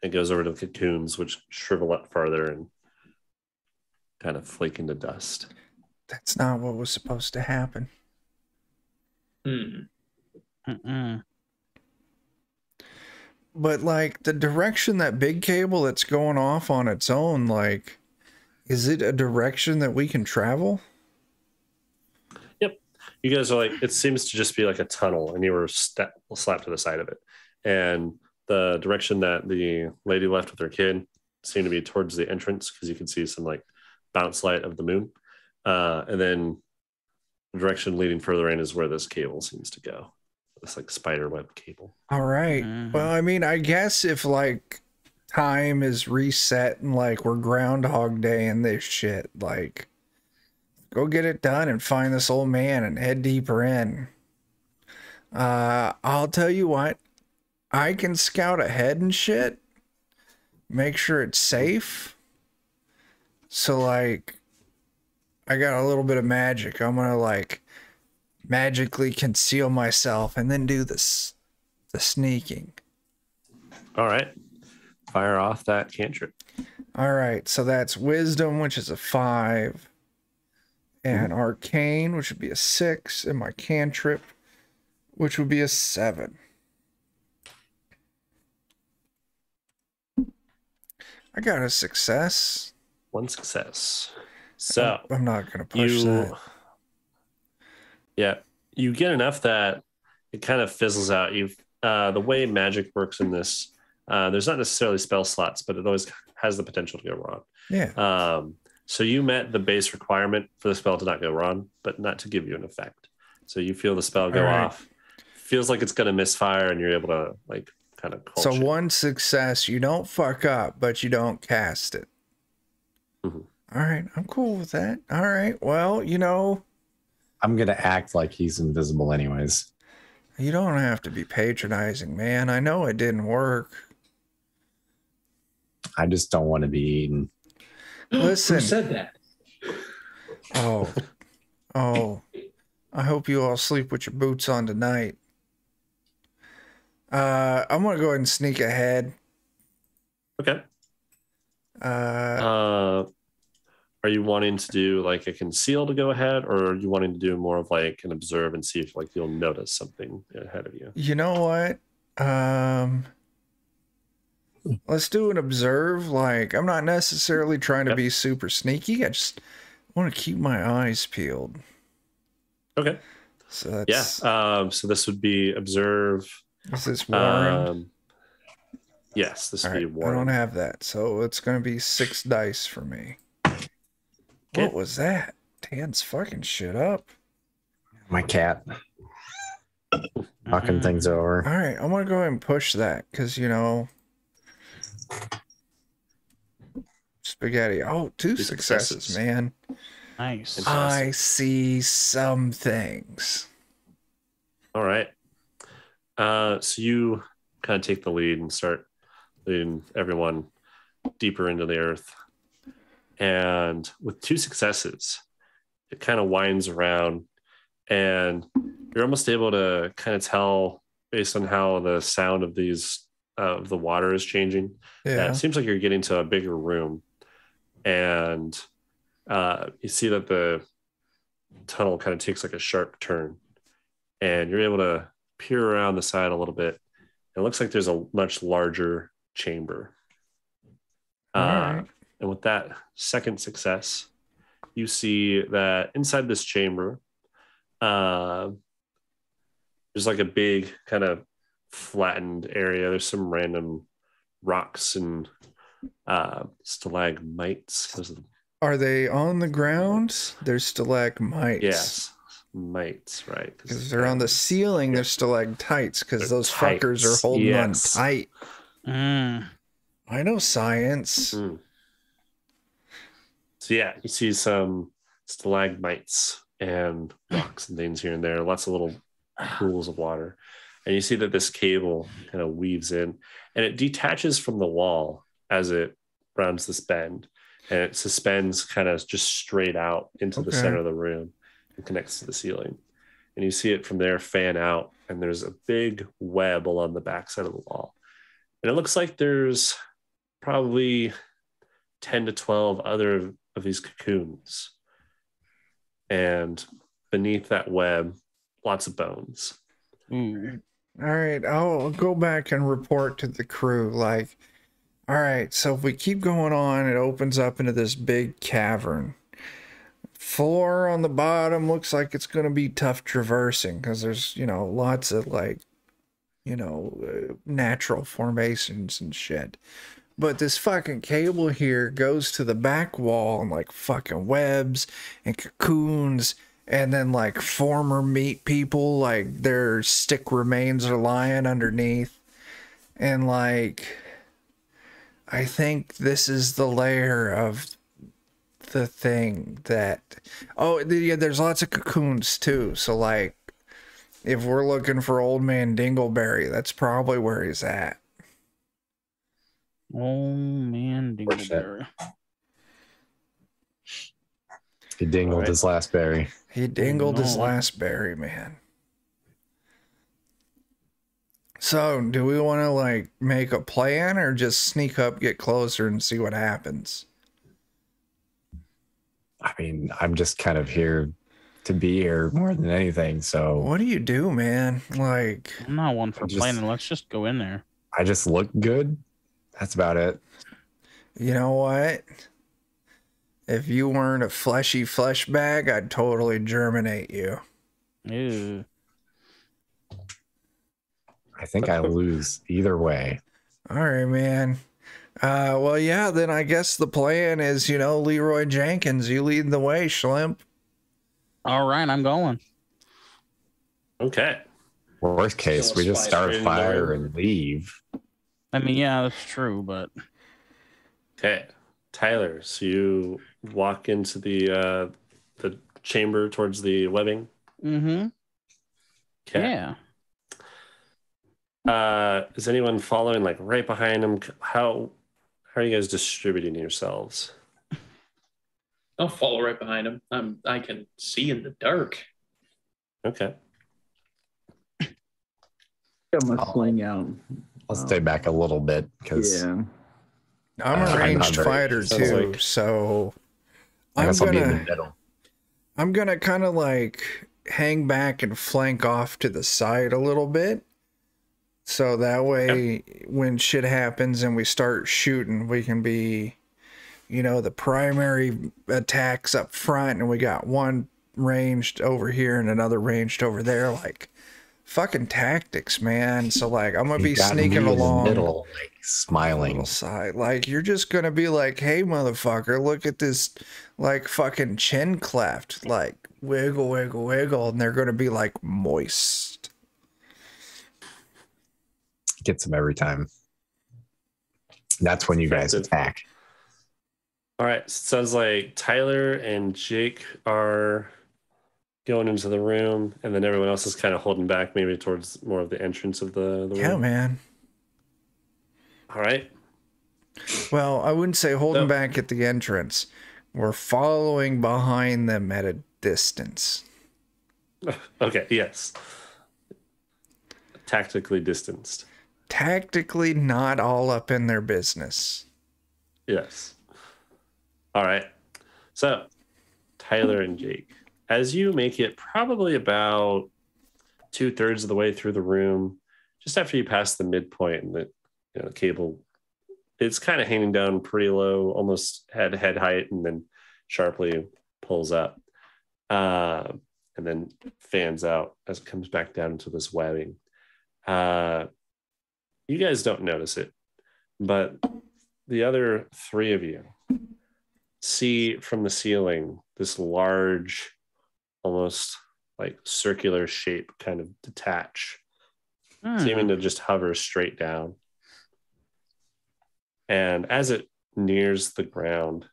It goes over to the cocoons, which shrivel up farther and kind of flake into dust. That's not what was supposed to happen. But like the direction that big cable that's going off on its own, like, is it a direction that we can travel? Yep. You guys are like, it seems to just be like a tunnel, and you were slapped to the side of it. And the direction that the lady left with her kid seemed to be towards the entrance because you can see some like bounce light of the moon. And then the direction leading further in is where this cable seems to go. This like spider web cable. All right. Well, I mean, I guess if like time is reset and like we're Groundhog Day and this shit, like go get it done and find this old man and head deeper in. I'll tell you what, I can scout ahead and shit, make sure it's safe. So like, I got a little bit of magic. I'm gonna like magically conceal myself and then do this, the sneaking. All right. Fire off that cantrip. All right, so that's wisdom, which is a 5, and arcane, which would be a 6, and my cantrip, which would be a 7. I got a success. 1 success. So I'm not gonna push that. Yeah, you get enough that it kind of fizzles out. You've the way magic works in this. There's not necessarily spell slots, but it always has the potential to go wrong. Yeah. So you met the base requirement for the spell to not go wrong, but not to give you an effect. So you feel the spell go off. Feels like it's going to misfire, and you're able to like kind of. So 1 success, you don't fuck up, but you don't cast it. All right, I'm cool with that. All right, well, you know, I'm gonna act like he's invisible anyways. You don't have to be patronizing, man. I know it didn't work. I just don't want to be eaten. Listen. Who said that? Oh. I hope you all sleep with your boots on tonight. I'm gonna go ahead and sneak ahead. Okay. are you wanting to do like a conceal to go ahead, or are you wanting to do more of like an observe and see if like you'll notice something ahead of you? You know what? Let's do an observe. Like, I'm not necessarily trying to be super sneaky. I just want to keep my eyes peeled. Okay. So that's, so this would be observe. Is this Warren? Yes, this would right, be Warren. I don't have that, so it's gonna be 6 dice for me. Okay. What was that? Dan's fucking shit up. My cat. Knocking things over. All right, I'm gonna go ahead and push that because spaghetti. Oh, 2 successes, man. Nice. I see some things. All right. So you kind of take the lead and start leading everyone deeper into the earth. And with 2 successes, it kind of winds around, and you're almost able to kind of tell based on how the sound of these the water is changing. Yeah. It seems like you're getting to a bigger room, and you see that the tunnel kind of takes like a sharp turn, and you're able to peer around the side a little bit. It looks like there's a much larger chamber. All right. And with that second success, you see that inside this chamber, there's like a big kind of flattened area. There's some random rocks and stalagmites. Are they on the ground? They're stalagmites. Yes, mites, right? Because they're on the ceiling, they're stalactites, because those fuckers are holding on tight. I know science. So yeah, you see some stalagmites and rocks and things here and there, lots of little pools of water. And you see that this cable kind of weaves in, and it detaches from the wall as it rounds this bend, and it suspends kind of just straight out into the center of the room and connects to the ceiling. And you see it from there fan out, and there's a big web along the backside of the wall. And it looks like there's probably 10 to 12 other of these cocoons. And beneath that web, lots of bones. All right, I'll go back and report to the crew. Like, all right, so if we keep going on, it opens up into this big cavern. Floor on the bottom looks like it's going to be tough traversing because there's, lots of like, natural formations and shit. But this fucking cable here goes to the back wall and like fucking webs and cocoons, and then like former meat people, like their stick remains are lying underneath. And like, I think this is the layer of the thing that, yeah, there's lots of cocoons too. So like, if we're looking for old man Dingleberry, that's probably where he's at. Oh man, Dingleberry. He dingled his last berry. He dingled his last berry, man. So, do we want to like make a plan or just sneak up, get closer, and see what happens? I mean, I'm just kind of here to be here more than anything. So, what do you do, man? Like, I'm not one for planning. Let's just go in there. I just look good. That's about it. You know what? If you weren't a fleshy flesh bag, I'd totally germinate you. Ew. I think I lose either way. All right, man. Well, yeah, then I guess the plan is, Leroy Jenkins, you lead the way, Schlimp. All right, I'm going. Okay. Worst case, we just start a fire and leave. I mean, yeah, that's true, but... Okay. Tyler, so you walk into the chamber towards the webbing? Mm-hmm. Okay. Yeah. Is anyone following like right behind him? How are you guys distributing yourselves? I'll follow right behind him. I can see in the dark. Okay. Got my sling out. I'll stay back a little bit because I'm a ranged fighter too, so I guess I'll be in the middle. I'm gonna kind of like hang back and flank off to the side a little bit. So that way, when shit happens and we start shooting, we can be, the primary attacks up front, and we got one ranged over here and another ranged over there. Like, fucking tactics, man. So, like, I'm gonna be sneaking along. In the middle, like, smiling. Little side. Like, you're just gonna be like, hey, motherfucker, look at this, like, fucking chin cleft. Like, wiggle, wiggle, wiggle. And they're gonna be, like, moist. Gets them every time. That's when you guys attack. All right. Sounds like Tyler and Jake are going into the room, and then everyone else is kind of holding back, maybe towards more of the entrance of the room. Yeah, man. All right. Well, I wouldn't say holding back at the entrance. We're following behind them at a distance. Okay. Yes. Tactically distanced. Tactically not all up in their business. Yes. All right. So, Tyler and Jake, as you make it probably about 2/3 of the way through the room, just after you pass the midpoint and the cable, it's kind of hanging down pretty low, almost head height, and then sharply pulls up, and then fans out as it comes back down into this webbing. You guys don't notice it, but the other three of you see from the ceiling this large, almost like circular shape kind of detach, seeming to just hover straight down. And as it nears the ground,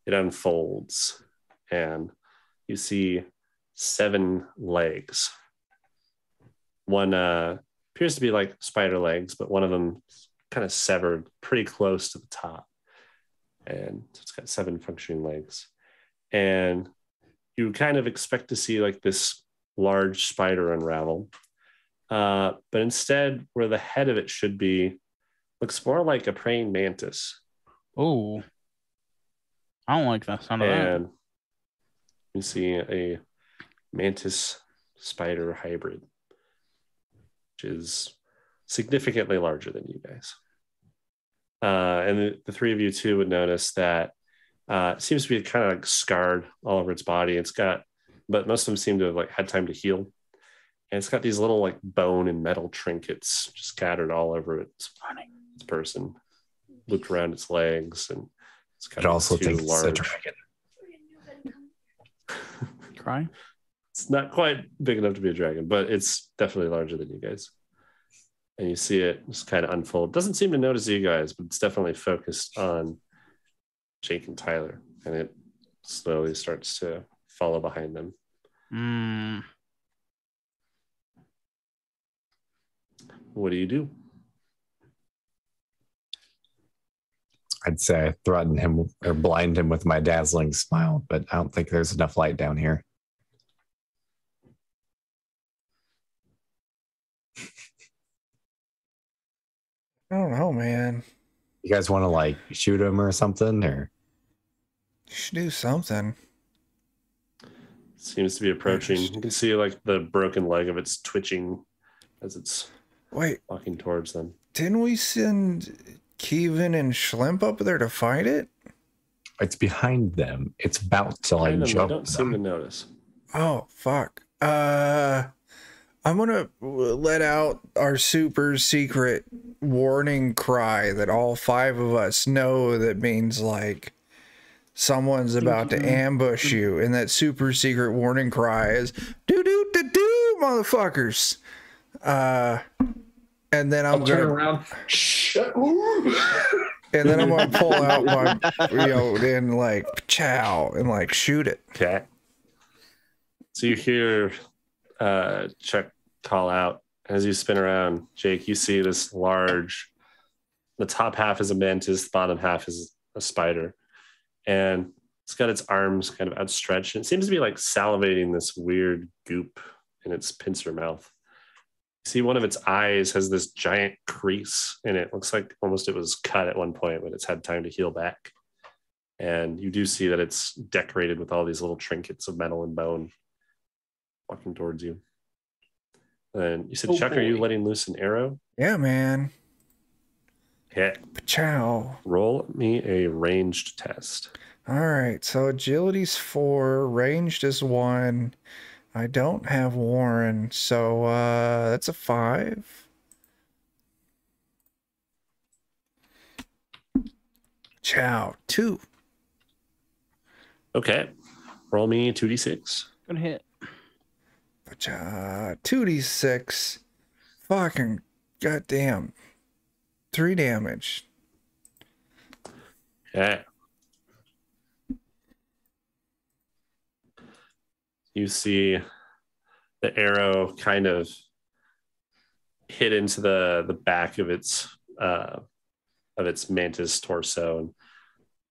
it unfolds, and you see 7 legs. One appears to be like spider legs, but one of them kind of severed pretty close to the top. And so it's got 7 functioning legs. And you kind of expect to see like this large spider unravel. But instead, where the head of it should be, looks more like a praying mantis. Oh, I don't like that sound of that. And you see a mantis spider hybrid, which is significantly larger than you guys. And the three of you too would notice that it seems to be kind of like scarred all over its body. But most of them seem to have like had time to heal. And it's got these little like bone and metal trinkets just scattered all over its person, looped around its legs, and it's kind of also too thinks large. it's a dragon. Cry. It's not quite big enough to be a dragon, but it's definitely larger than you guys. And you see it just kind of unfold. Doesn't seem to notice you guys, but it's definitely focused on Jake and Tyler. And it slowly starts to follow behind them. What do you do? I'd say I threaten him or blind him with my dazzling smile, but I don't think there's enough light down here. I don't know, man. You guys want to like shoot him or something, or You should do something. Seems to be approaching. You can see like the broken leg of it's twitching as it's walking towards them. Didn't we send Kevin and Schlemp up there to fight it? It's behind them. It's about to like jump. They don't seem to notice. Oh, fuck. I'm gonna let out our super secret warning cry that all 5 of us know, that means like someone's about to ambush you, and that super secret warning cry is doo doo doo doo, motherfuckers. And then I'm turn around. Shut. And then I'm gonna pull out my, then like chow and like shoot it. Okay. So you hear Chuck call out as you spin around. Jake, you see this large. The top half is a mantis, the bottom half is a spider, and it's got its arms kind of outstretched. And it seems to be like salivating this weird goop in its pincer mouth. See, one of its eyes has this giant crease in it. Looks like almost it was cut at one point, but it's had time to heal back. And you do see that it's decorated with all these little trinkets of metal and bone walking towards you. And you said, Chuck, are you letting loose an arrow? Yeah, man. Okay. Ciao. Roll me a ranged test. All right. So agility's 4, ranged is 1. I don't have Warren, so that's a 5. Ciao. 2. Okay. Roll me 2d6. Good hit. 2d6. Fucking goddamn. 3 damage. Okay. You see the arrow kind of hit into the back of its mantis torso and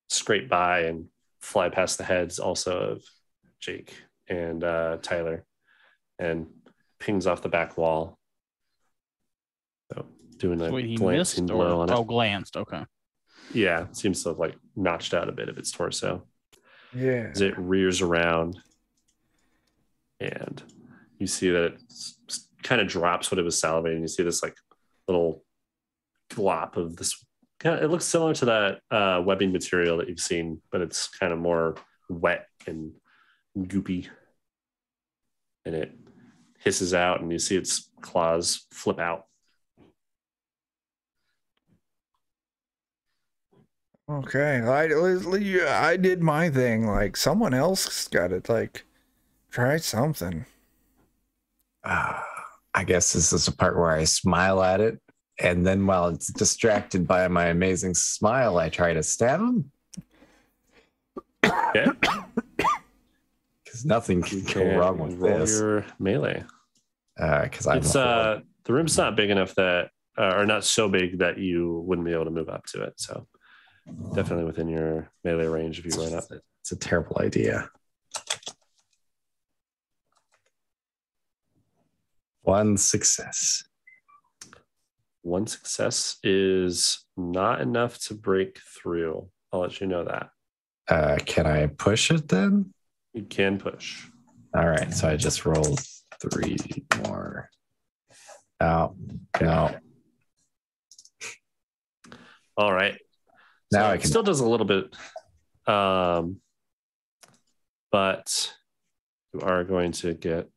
scrape by and fly past the heads also of Jake and Tyler and pings off the back wall. So doing a Wait, he glancing missed blow or on it. glanced? Okay. Yeah, it seems to have like notched out a bit of its torso. Yeah. As it rears around, and you see that it kind of drops what it was salivating. You see this like little glop of this. It looks similar to that webbing material that you've seen, but it's kind of more wet and goopy. And it hisses out, and you see its claws flip out. Okay. I did my thing. Like, someone else got to, like, try something. I guess this is the part where I smile at it. And then while it's distracted by my amazing smile, I try to stab him. Okay. Because nothing can go wrong with roll this. your melee. Because I'm It's the room's not big enough that, or not so big that you wouldn't be able to move up to it. So definitely within your melee range if you run up. It's a terrible idea. 1 success. 1 success is not enough to break through. I'll let you know that. Can I push it then? You can push. All right. So I just rolled 3 more. Oh, no. All right. Now So I it can. still does a little bit, but you are going to get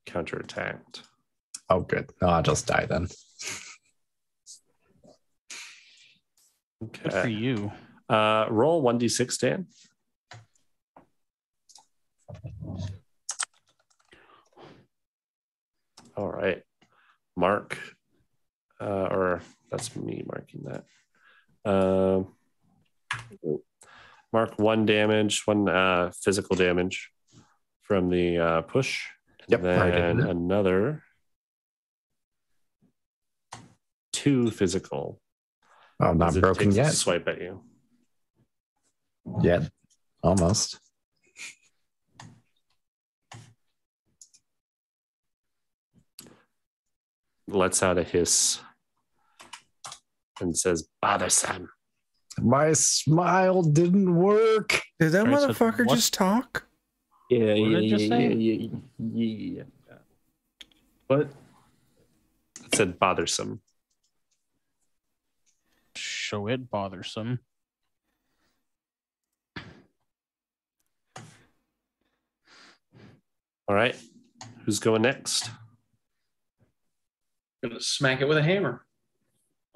counterattacked. Oh, good. No, I'll just die then. Okay. Good for you. Roll 1d6, Dan. All right. Mark, or that's me marking that. Mark 1 damage, 1 physical damage from the push. Yep, And I did then that. another 2 physical. Oh, I'm not as it broken takes a yet. Swipe at you. Yet. Almost. Lets out a hiss and says, "Bothersome." My smile didn't work. Did that Sorry, so motherfucker what? just talk? Yeah, What did it just say? yeah. What? It said bothersome. Show it bothersome. All right. Who's going next? Gonna smack it with a hammer.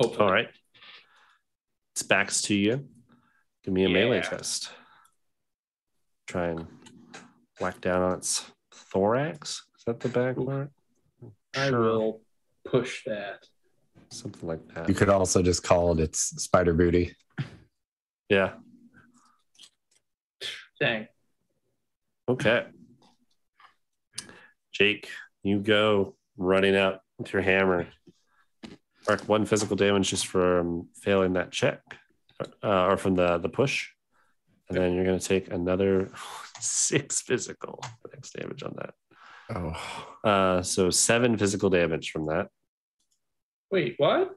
Hopefully. All right. Its back's to you. Give me a melee Yeah. test. Try and whack down on its thorax. Is that the back part? I will push that. Something like that. You could also just call it its spider booty. Yeah. Dang. Okay. Jake, you go running out with your hammer. Mark 1 physical damage just from failing that check, or from the push. And then you're going to take another 6 physical next damage on that. Oh. So 7 physical damage from that. Wait, what?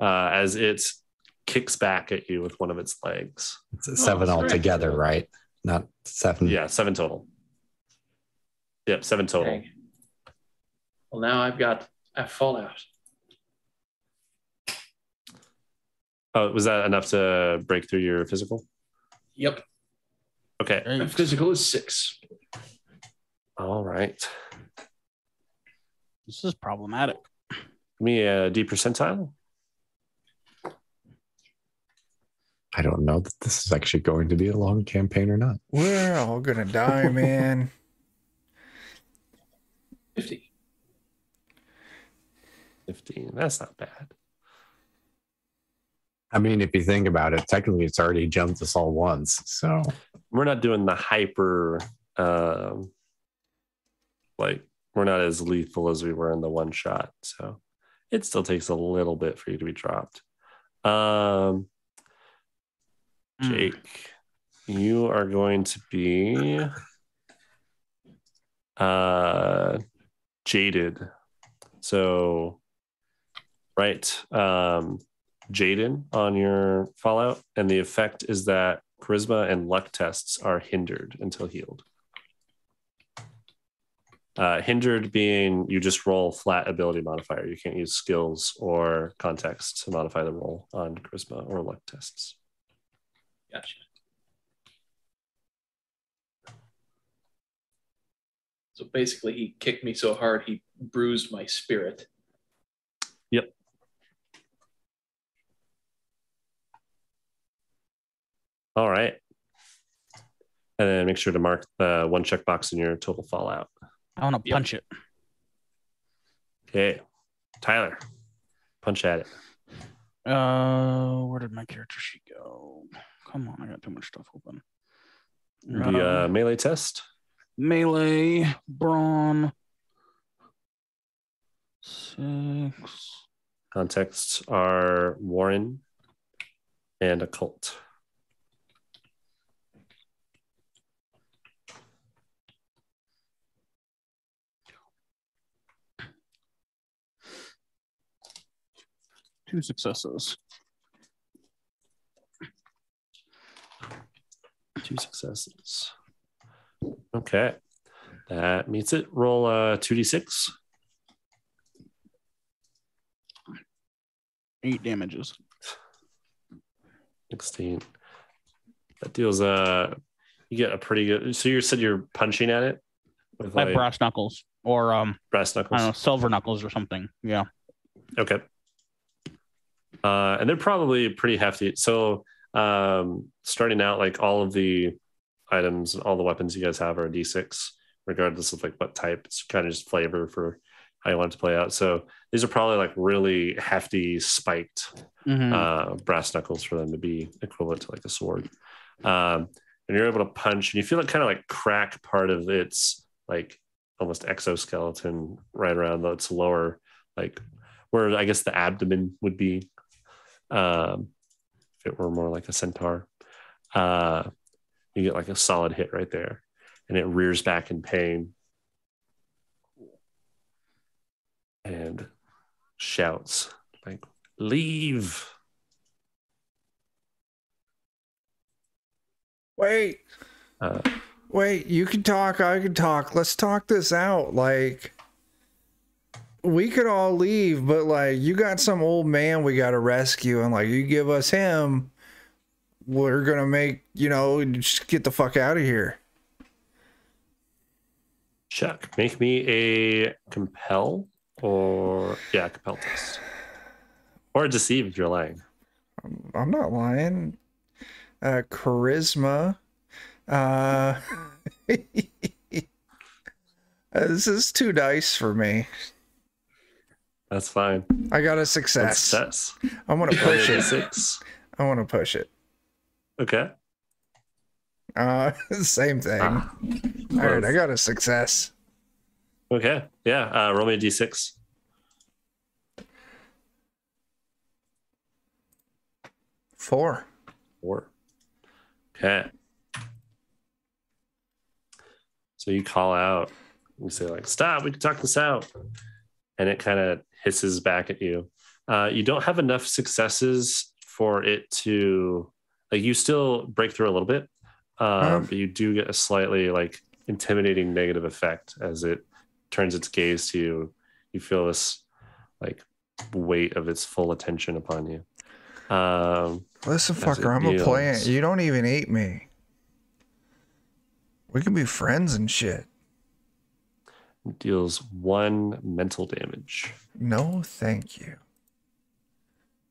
As it kicks back at you with one of its legs. It's 7 that's right. altogether, right? Not 7. Yeah, 7 total. Yep, 7 total. Dang. Well, now I've got a fallout. Oh, was that enough to break through your physical? Yep. Okay. My physical is 6. All right. This is problematic. Give me a D percentile. I don't know that this is actually going to be a long campaign or not. We're all gonna die, man. 50. 15. That's not bad. I mean, if you think about it, technically it's already jumped us all once. So We're not doing the hyper, like, we're not as lethal as we were in the one shot. So it still takes a little bit for you to be dropped. Jake, you are going to be jaded. So, right. Jaden on your fallout, and the effect is that charisma and luck tests are hindered until healed. Hindered being you just roll flat ability modifier. You can't use skills or context to modify the roll on charisma or luck tests. Gotcha. So basically, he kicked me so hard he bruised my spirit. Yep. All right. And then make sure to mark the one checkbox in your total fallout. I want to punch it. Okay. Tyler, punch at it. Where did my character sheet go? Come on, I got too much stuff open. The melee test. Melee, brawn, 6. Contexts are Warren and occult. Two successes. 2 successes. Okay. That meets it. Roll 2d6. 8 damages. 16. That deals you get a pretty good. So you said you're punching at it with Like brass knuckles or brass I knuckles. don't know, silver knuckles or something. Yeah. Okay. And they're probably pretty hefty. So starting out, like all of the items, all the weapons you guys have are a D6, regardless of like what type. It's kind of just flavor for how you want it to play out. So these are probably like really hefty, spiked brass knuckles for them to be equivalent to like a sword. And you're able to punch, and you feel it kind of like crack part of its like almost exoskeleton right around its lower, like where I guess the abdomen would be. If it were more like a centaur, you get like a solid hit right there, and it rears back in pain and shouts like, "Leave!" Wait, you can talk, I can talk. Let's talk this out. Like, we could all leave, but like, you got some old man we got to rescue, and like, you give us him, we're gonna make, just get the fuck out of here. Chuck, make me a compel compel test, or a deceive if you're lying. I'm not lying. Charisma. This is 2 dice for me. That's fine. I got a success. I'm gonna push it. 6. I want to push it. Okay. Same thing. All right, I got a success. Okay. Yeah. Roll me a d6. 4. 4. Okay. So you call out. You say like, "Stop! We can talk this out." And it kind of hisses back at you. You don't have enough successes for it to like you still break through a little bit, but you do get a slightly like intimidating negative effect as it turns its gaze to you. You feel this like weight of its full attention upon you. Listen, as fucker, it I'm a plant. deals- You don't even eat me. We can be friends and shit. Deals 1 mental damage. No, thank you.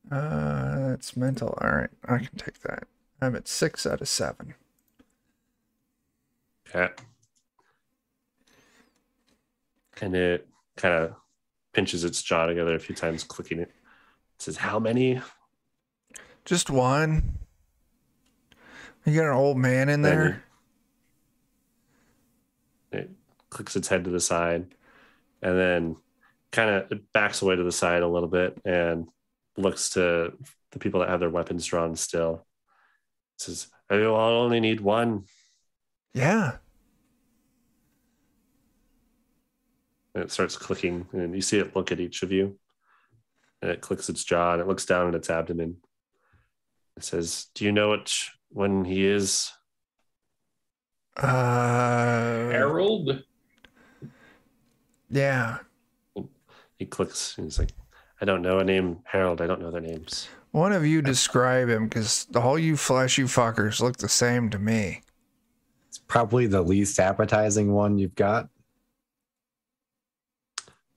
That's mental. All right, I can take that. I'm at 6 out of 7. Okay. And it kind of pinches its jaw together a few times, clicking it. It says, "How many?" Just 1. You got an old man in Then there? It clicks its head to the side, and then kind of backs away to the side a little bit and looks to the people that have their weapons drawn still. It says, "You all only need 1." Yeah. And it starts clicking, and you see it look at each of you, and it clicks its jaw, and it looks down at its abdomen. It says, "Do you know which one he is?" Harold? Yeah. He clicks, and he's like, "I don't know a name, Harold. I don't know their names." One of you describe him, because all you fleshy fuckers look the same to me. It's probably the least appetizing one you've got.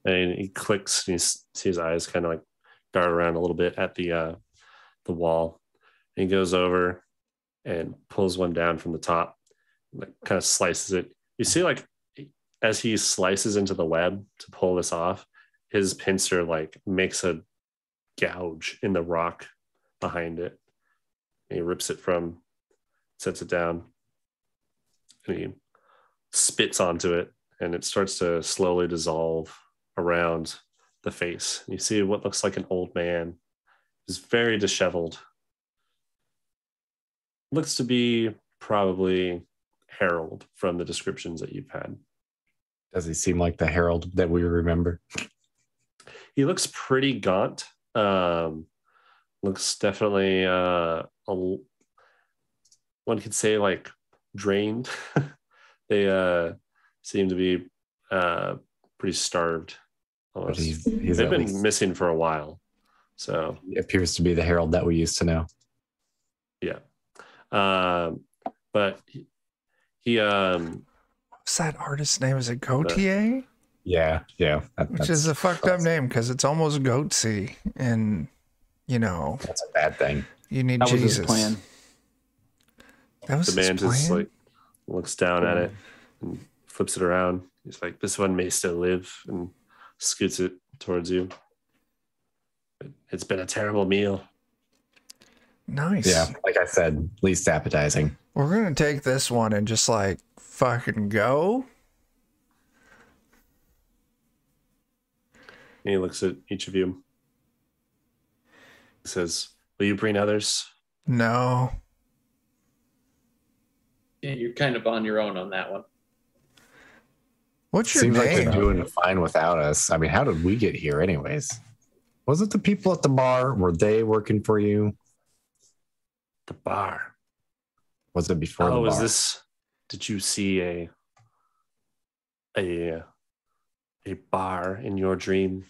And he clicks, and you see his eyes kind of like dart around a little bit at the wall. And he goes over and pulls one down from the top, like kind of slices it. You see, like as he slices into the web to pull this off, his pincer like makes a gouge in the rock behind it. And he rips it from, sets it down, and he spits onto it, and it starts to slowly dissolve around the face. You see what looks like an old man. He's very disheveled. Looks to be probably Harold from the descriptions that you've had. Does he seem like the Herald that we remember? He looks pretty gaunt. Looks definitely one could say like drained. They seem to be pretty starved. But Almost. he's They've at been least, missing for a while. So he appears to be the Herald that we used to know. yeah. But he What's that artist's name? Is it Gautier? Yeah. Which is a fucked up name, because it's almost goatsy. And, you know, That's a bad thing. you need That was Jesus. his plan. That was the his man plan? just like looks down at it and flips it around. He's like, "This one may still live," and scoots it towards you. It's been a terrible meal. Nice. Yeah, like I said, least appetizing. We're going to take this one and just like fucking go. And he looks at each of you. He says, "Will you bring others?" No. Yeah, you're kind of on your own on that one. What's your Seems like name? they're doing fine without us. I mean, how did we get here anyways? Was it the people at the bar? Were they working for you? The bar. Was it before the Oh, bar? is this? Did you see a bar in your dream?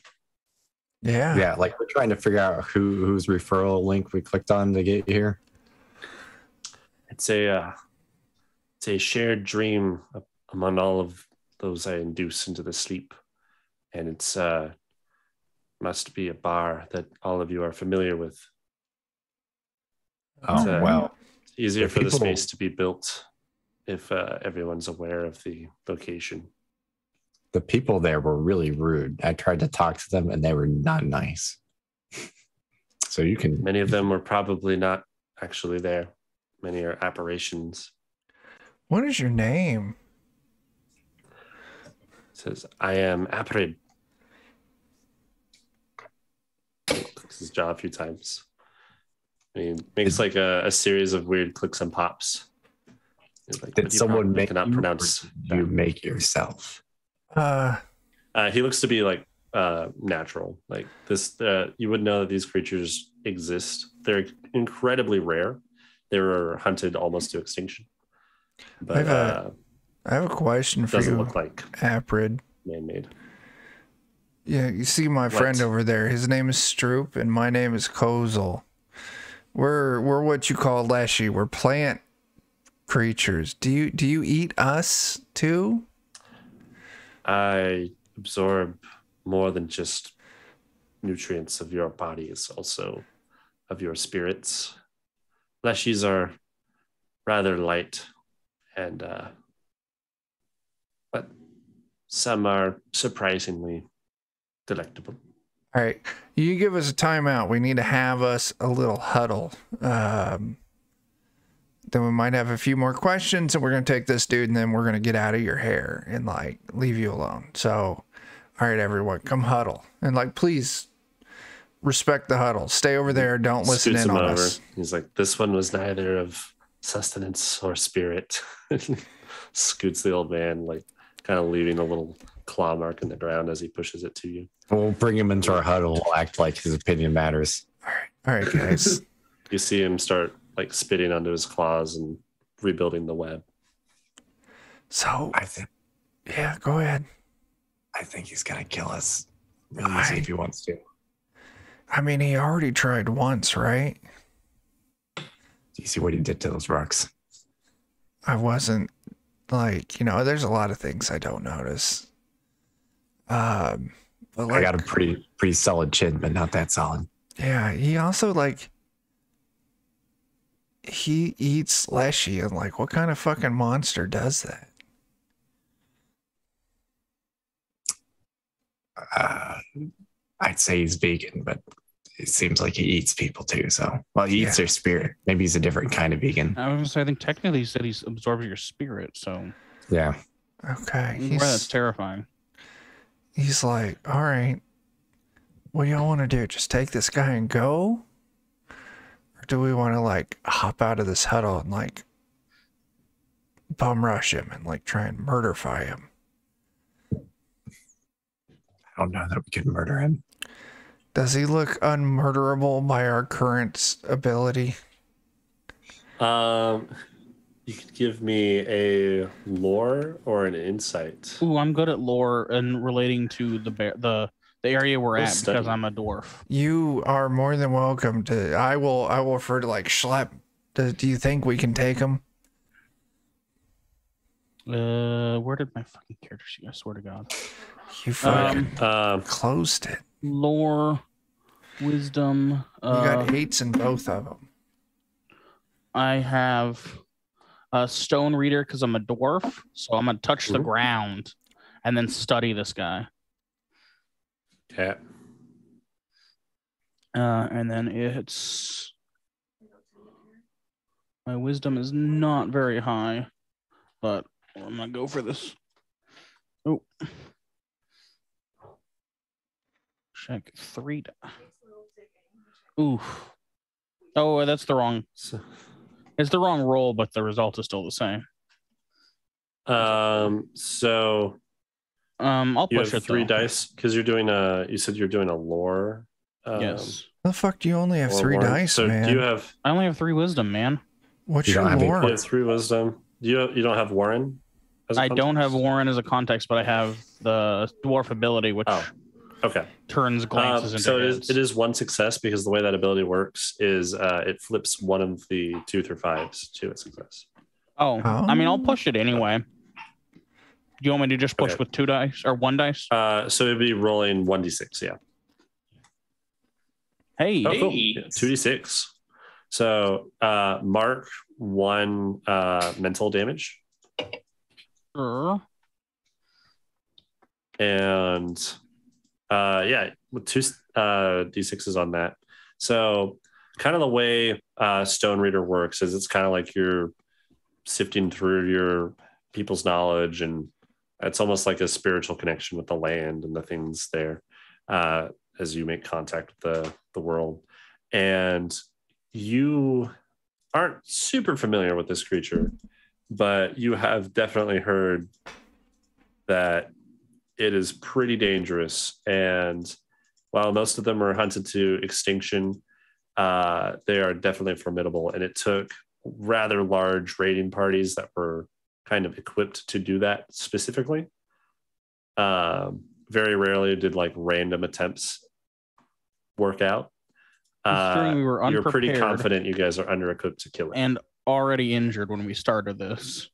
Yeah. Yeah, like we're trying to figure out whose referral link we clicked on to get here. It's a shared dream among all of those I induce into the sleep, and it's must be a bar that all of you are familiar with. Oh, well. It's easier The for the people- space to be built if everyone's aware of the location. The people there were really rude. I tried to talk to them and they were not nice. So you can. Many of them were probably not actually there. Many are apparitions. What is your name? It says, "I am Aprid." Clicks his jaw a few times. I mean, makes like a series of weird clicks and pops. He's like, Did "But you someone probably make cannot you, pronounce or did you that." make yourself? He looks to be like natural. Like this, you would know that these creatures exist they're incredibly rare. They were hunted almost to extinction. But I have a question for doesn't you. look like Aprid. man-made. Yeah, you see my friend over there. His name is Stroop, and my name is Kozel. We're what you call leshy. We're plant creatures. Do you eat us too? I absorb more than just nutrients of your bodies, also of your spirits. Leshies are rather light, and but some are surprisingly delectable. All right, you give us a timeout. We need to have us a little huddle. Then we might have a few more questions, and we're gonna take this dude, and then we're gonna get out of your hair and like leave you alone. So, all right, everyone, come huddle, and like please respect the huddle. Stay over there. Don't listen Scoots in him on over. us. He's like, this one was neither of sustenance or spirit. Scoots the old man, like kind of leaving a little claw mark in the ground as he pushes it to you. We'll bring him into our huddle. We'll act like his opinion matters. All right, guys. You see him start like spitting onto his claws and rebuilding the web. So I think go ahead. he's gonna kill us really easy if he wants to. I mean, he already tried once, right? Do you see what he did to those rocks? I wasn't like, there's a lot of things I don't notice. But like, I got a pretty solid chin, but not that solid. yeah, he also like he eats leshy, and like, what kind of fucking monster does that? I'd say he's vegan, but it seems like he eats people too. So, well, he eats their spirit. Maybe he's a different kind of vegan. I was gonna say, I think technically he said he absorbs your spirit, so Yeah. Okay, that's terrifying. He's like, all right, what do y'all want to do? Just take this guy and go? Or do we want to like hop out of this huddle and like bum rush him and like try and murderfy him? I don't know that we could murder him. Does he look unmurderable by our current ability? You could give me a lore or an insight. Ooh, I'm good at lore and relating to the area we're We'll at study. because I'm a dwarf. You are more than welcome to. I will refer to like Schlep. Do you think we can take him? Where did my fucking character sheet? I swear to God. You fucking Um, closed it. Lore, wisdom. You got 8s in both of them. I have a stone reader because I'm a dwarf, so I'm gonna touch the ground and then study this guy. yeah. And then it's my wisdom is not very high, but I'm gonna go for this. Oh, check 3. Ooh. Oh, that's the wrong. It's the wrong roll, but the result is still the same. So I'll you push have it 3 though. dice because you're doing you said you're doing a lore. Yes. How the fuck do you only have or 3 lore. dice, So man? do you have I only have 3 wisdom, man. What's You your don't have lore? you have 3 wisdom? You don't have Warren? as a I don't have context? Warren as a context, but I have the dwarf ability, which Okay. turns glances into So heads. it is 1 success because the way that ability works is it flips one of the 2 through 5s to a success. Oh, I mean, I'll push it anyway. Do you want me to just push Okay. with 2 dice or 1 dice? So it'd be rolling 1d6, yeah. Hey, Oh, cool. Yeah, 2d6. So mark 1 mental damage. sure. And yeah, with 2 d6s on that. So kind of the way Stone Reader works is it's kind of like you're sifting through your people's knowledge, and it's almost like a spiritual connection with the land and the things there as you make contact with the world. And you aren't super familiar with this creature, but you have definitely heard that it is pretty dangerous. And while most of them are hunted to extinction, they are definitely formidable, and it took rather large raiding parties that were kind of equipped to do that specifically. Very rarely did like random attempts work out. Considering we were You're pretty unprepared confident you guys are under equipped to kill it. and already injured when we started this.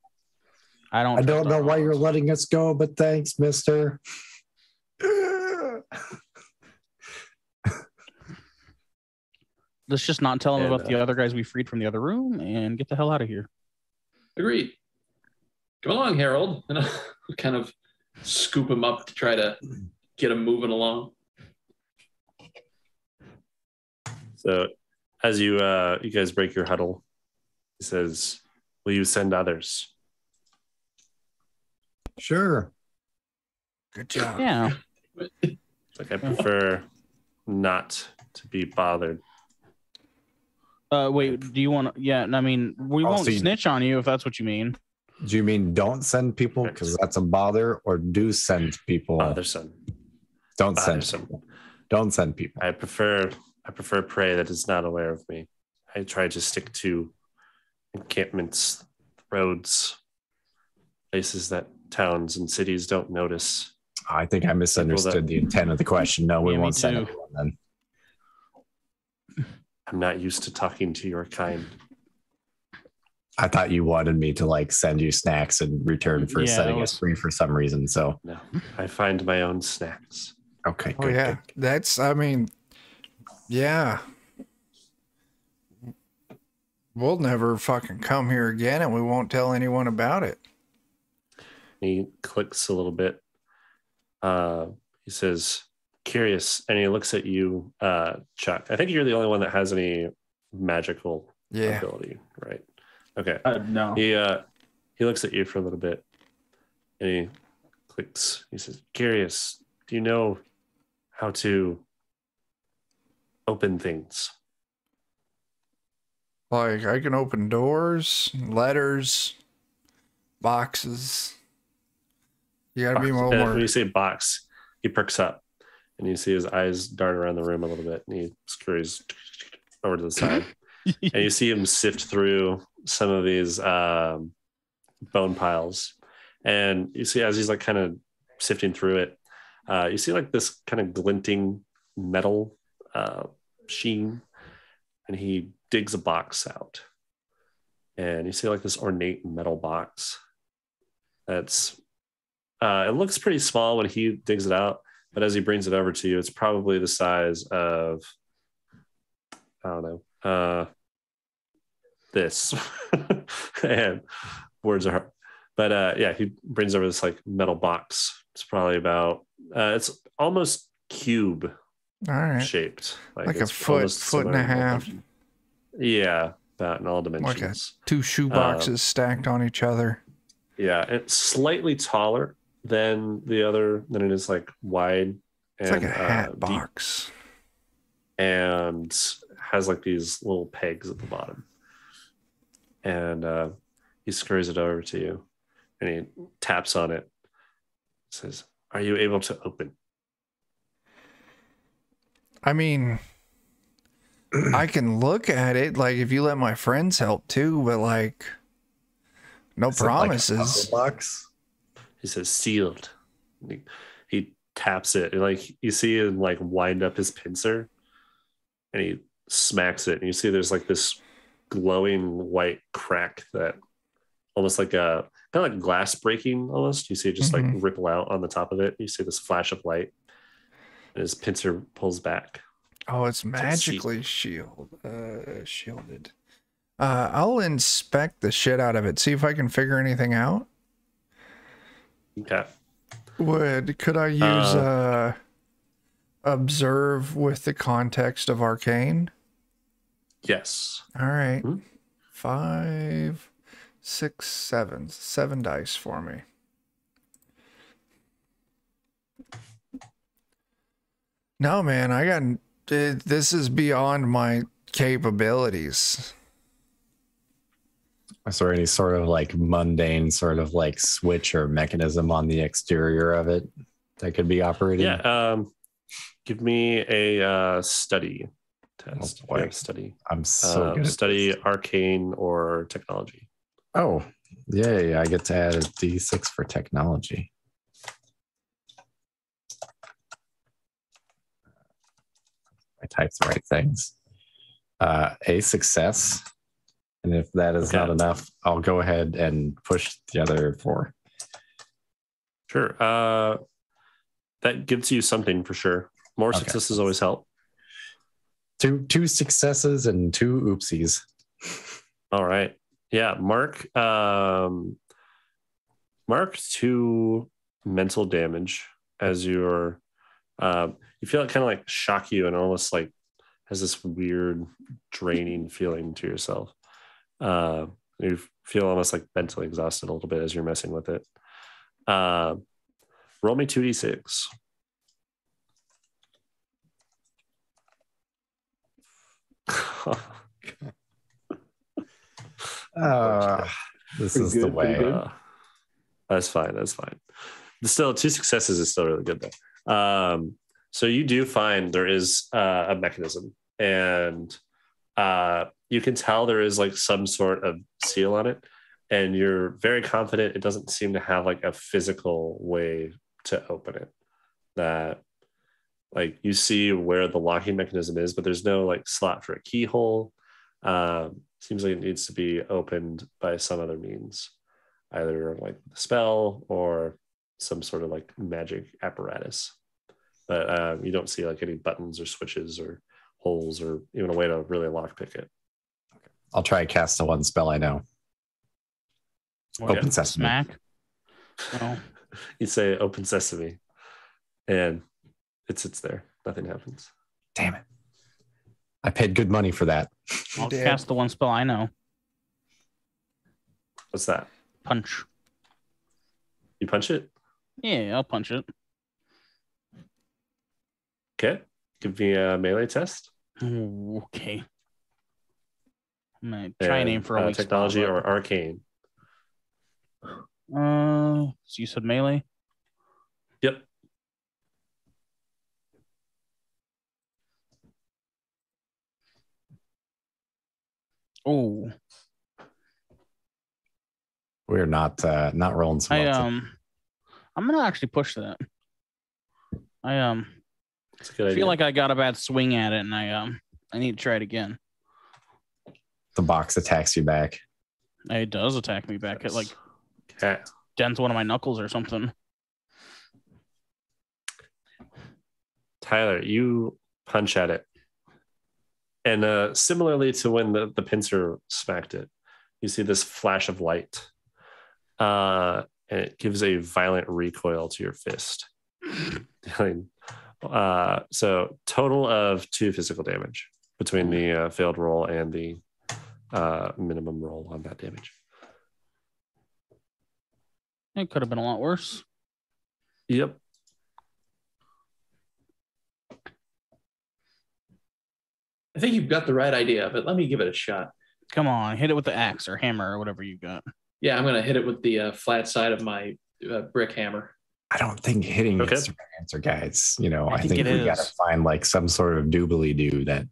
I I don't know why you're letting us go, but thanks, mister. Let's just not tell them And, about the other guys we freed from the other room and get the hell out of here. Agreed. Come along, Harold. And I'll kind of scoop him up to try to get him moving along. So as you guys break your huddle, he says, "Will you send others?" Sure. Good job. Yeah. Like, I prefer not to be bothered. Wait, do you want to? Yeah, I mean, we won't Also, snitch on you if that's what you mean. Do you mean don't send people because that's a bother, or do send people? Bothersome. Don't send Bothersome. people. Don't send people. I prefer prey that is not aware of me. I try to stick to encampments, roads, places that towns and cities don't notice. I think I misunderstood the intent of the question. No, we Yeah, me won't send too. anyone then. I'm not used to talking to your kind. I thought you wanted me to like send you snacks in return for Yeah, setting that us was- free for some reason. So No, I find my own snacks. okay, Oh good. yeah, good. that's. I mean, yeah. We'll never fucking come here again, and we won't tell anyone about it. He clicks a little bit. He says, "Curious," and he looks at you, Chuck. I think you're the only one that has any magical Yeah. ability, right? Okay. No. He looks at you for a little bit, and he clicks. He says, "Curious, do you know how to open things?" Like I can open doors, letters, boxes. You gotta be more. And when you say box, he perks up, and you see his eyes dart around the room a little bit, and he scurries over to the side, and you see him sift through some of these bone piles, and you see as he's like kind of sifting through it, you see like this kind of glinting metal sheen, and he digs a box out, and you see like this ornate metal box that's it looks pretty small when he digs it out, but as he brings it over to you, it's probably the size of, I don't know, this. And words are hard. But yeah, he brings over this like metal box. It's probably about, it's almost cube All right. shaped. Like a it's foot, almost foot and similar a in all half. dimensions. Yeah, about in all Like dimensions. two shoe boxes stacked on each other. Yeah, it's slightly taller than it is like wide. It's and like a hat deep, box. and has like these little pegs at the bottom. And he scurries it over to you, and he taps on it. Says, "Are you able to open?" I mean, I can look at it, like if you let my friends help too, but like no Is it like a promises. puzzle box? He says, "Sealed." He taps it, and like you see him like wind up his pincer, and he smacks it, and you see there's like this glowing white crack that almost like a kind of like glass breaking almost. You see it just like ripple out on the top of it. You see this flash of light, and his pincer pulls back. Oh, it's magically shielded. I'll inspect the shit out of it, see if I can figure anything out. Okay. Could I use observe with the context of arcane? Yes. All right. Hmm. 5, 6, 7. 7 dice for me. No, man, this is beyond my capabilities. Is there any sort of like mundane sort of like switch or mechanism on the exterior of it that could be operating? Yeah. Give me a study. test. boy. You have study. I'm so good at study this. arcane or technology. Oh, yay. I get to add a D6 for technology. I typed the right things. A success. And if that is not enough, I'll go ahead and push the other 4. Sure. That gives you something for sure. More successes always help. Two successes and 2 oopsies. All right. Yeah. Mark 2 mental damage as you're you feel it kind of like shock you and almost like has this weird draining feeling to yourself. You feel almost like mentally exhausted a little bit as you're messing with it. Roll me 2d6. This is the way. That's fine. Still, 2 successes is still really good though. So you do find there is a mechanism, and you can tell there is like some sort of seal on it, and you're very confident it doesn't seem to have like a physical way to open it. That like you see where the locking mechanism is, but there's no like slot for a keyhole. Seems like it needs to be opened by some other means, either like the spell or some sort of like magic apparatus. But you don't see like any buttons or switches or holes or even a way to really lockpick it. I'll try to cast the one spell I know. Open sesame. Smack. Oh. You say open sesame, and it sits there. Nothing happens. Damn it. I paid good money for that. I'll cast the one spell I know. What's that? Punch. You punch it? Yeah, I'll punch it. Okay. Give me a melee test. Ooh, okay. I'm going to try and aim for a weak technology spot, or arcane. So you said melee? Yep. Oh. We're not rolling so well. I'm gonna actually push that. I feel idea. Like I got a bad swing at it, and I need to try it again. The box attacks you back. It does attack me back. It like dents one of my knuckles or something. Tyler, you punch at it. And similarly to when the pincer smacked it, you see this flash of light. And it gives a violent recoil to your fist. So total of 2 physical damage between the failed roll and the minimum roll on that damage. It could have been a lot worse. Yep. I think you've got the right idea, but let me give it a shot. Come on, hit it with the axe or hammer or whatever you got. Yeah, I'm going to hit it with the flat side of my brick hammer. I don't think hitting is the right answer, guys. You know, I think we got to find like some sort of doobly-doo that.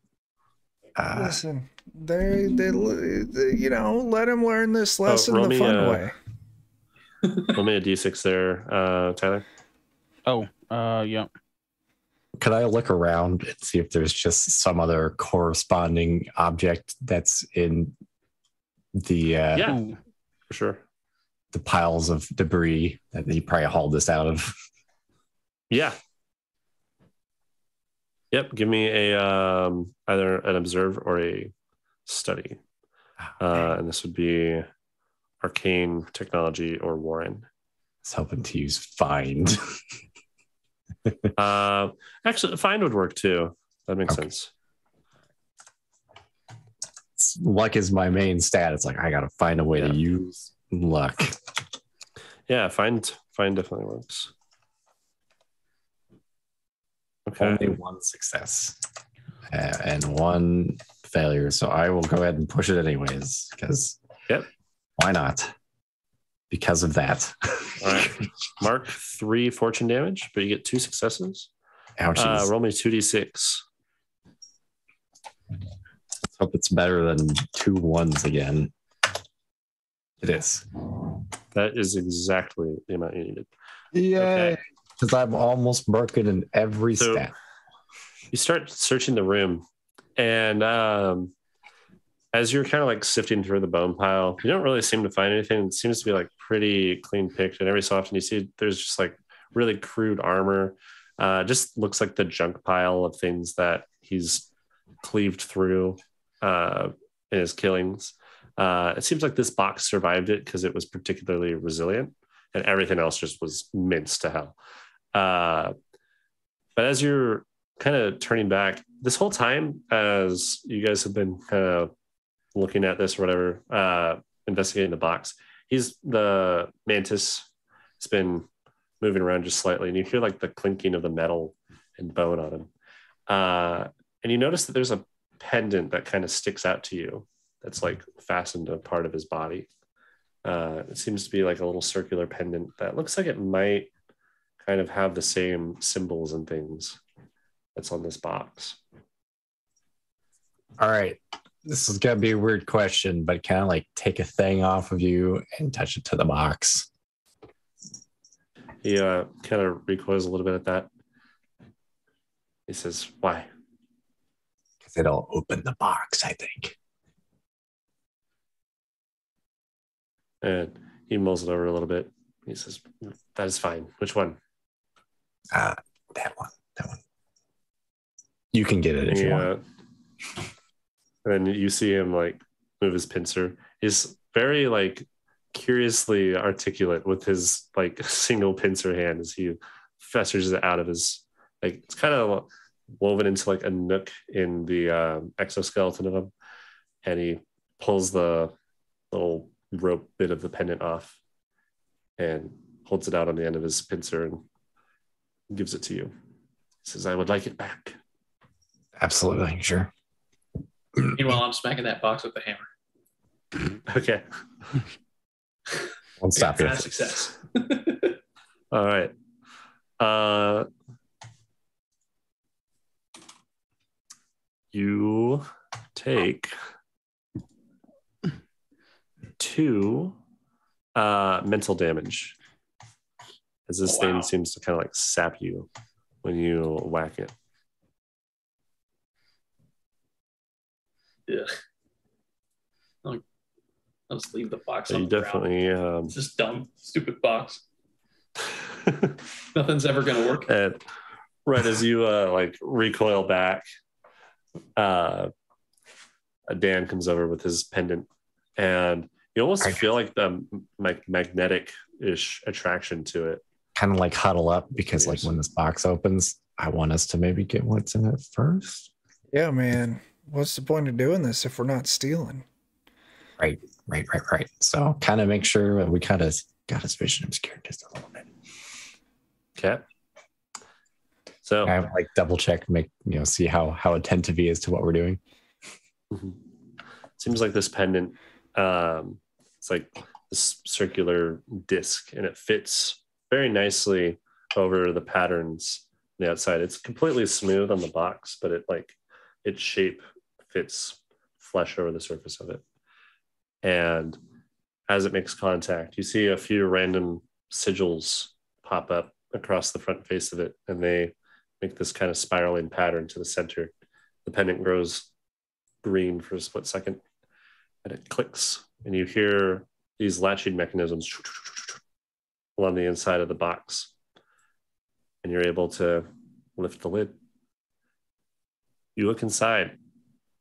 Listen, they you know, let him learn this lesson the fun way. Roll me a d6 there, Tyler. Yeah. Could I look around and see if there's just some other corresponding object that's in the for sure, the piles of debris that he probably hauled this out of? Yeah. Yep. Give me a either an observe or a study, and this would be arcane, technology, or Warren. I was hoping to use find. Actually, find would work too. That makes sense. Luck is my main stat. It's like I gotta find a way to use luck. Yeah, find definitely works. Okay. Only 1 success and 1 failure, so I will go ahead and push it anyways because why not? Because of that. All right. Mark 3 fortune damage, but you get 2 successes. Ouchies. Roll me 2d6. Let's hope it's better than 2 1s again. It is. That is exactly the amount you needed. Yeah. Okay. Because I'm almost broken in every So stat. you start searching the room, and as you're kind of like sifting through the bone pile, you don't really seem to find anything. It seems to be like pretty clean picked, and every so often you see there's just like really crude armor. Just looks like the junk pile of things that he's cleaved through in his killings. It seems like this box survived it because it was particularly resilient, and everything else just was minced to hell. But as you're kind of turning back, this whole time, as you guys have been kind of looking at this or whatever, investigating the box, the mantis has been moving around just slightly, and you hear like the clinking of the metal and bone on him. And you notice that there's a pendant that kind of sticks out to you that's like fastened to a part of his body. It seems to be like a little circular pendant that looks like it might kind of have the same symbols and things that's on this box. All right. This is going to be a weird question, but can I like take a thing off of you and touch it to the box? He kind of recoils a little bit at that. He says, why? Because it'll open the box, I think. And he mulls it over a little bit. He says, that is fine. Which one? That one. That one. You can get it if you want. And then you see him like move his pincer. He's very like curiously articulate with his like single pincer hand as he festers it out of his, like, it's kind of woven into like a nook in the exoskeleton of him, and he pulls the little rope bit of the pendant off and holds it out on the end of his pincer and gives it to you. He says, I would like it back. Absolutely, sure. Meanwhile, I'm smacking that box with the hammer. Okay. Won't stop you. Success. All right. You take 2 mental damage, as this thing seems to kind of like sap you when you whack it. Yeah. I'll just leave the box So on you the definitely ground. It's just dumb, stupid box. Nothing's ever going to work. And right as you like recoil back, Dan comes over with his pendant, and you almost feel like the magnetic-ish attraction to it. Kind of like huddle up because like when this box opens, I want us to maybe get what's in it first. Yeah, man. What's the point of doing this if we're not stealing? Right. So kind of make sure that we kind of got his vision obscured just a little bit. Okay. So I like double check, see how attentive he is to what we're doing. Seems like this pendant, it's like this circular disc, and it fits very nicely over the patterns on the outside. It's completely smooth on the box, but its shape fits flesh over the surface of it. And as it makes contact, you see a few random sigils pop up across the front face of it, and they make this kind of spiraling pattern to the center. The pendant grows green for a split second, and it clicks, and you hear these latching mechanisms along the inside of the box, and you're able to lift the lid. You look inside,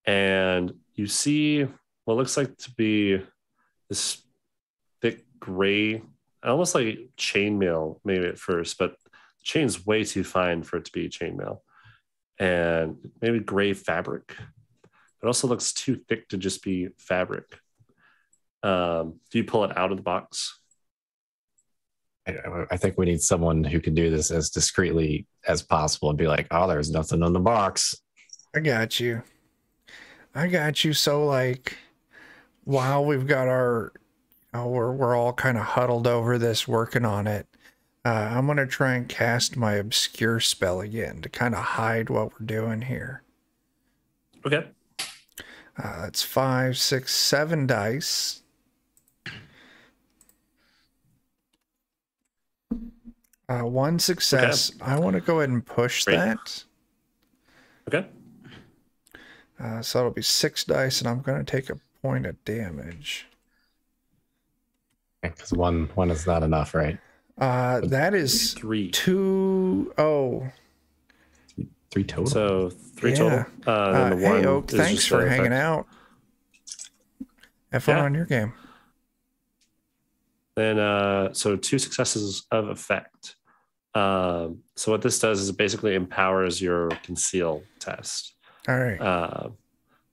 and you see what looks like to be this thick gray, almost like chainmail maybe at first, but the chain's way too fine for it to be chainmail, and maybe gray fabric. It also looks too thick to just be fabric. Do you pull it out of the box? I think we need someone who can do this as discreetly as possible and be like, oh, there's nothing in the box. I got you. So like, while we've got we're all kind of huddled over this, working on it. I'm going to try and cast my obscure spell again to kind of hide what we're doing here. Okay. That's 5, 6, 7 dice. One success. Okay. I want to go ahead and push Great. that. Okay. So that'll be 6 dice, and I'm going to take a point of damage. Because one is not enough, right? That is 3. 2. Oh, 3 total. So 3 Yeah. total. Then the hey, one Oak, is thanks just for the hanging effect. out. Have fun Yeah. on your game. Then, so 2 successes of effect. So what this does is it basically empowers your conceal test. All right.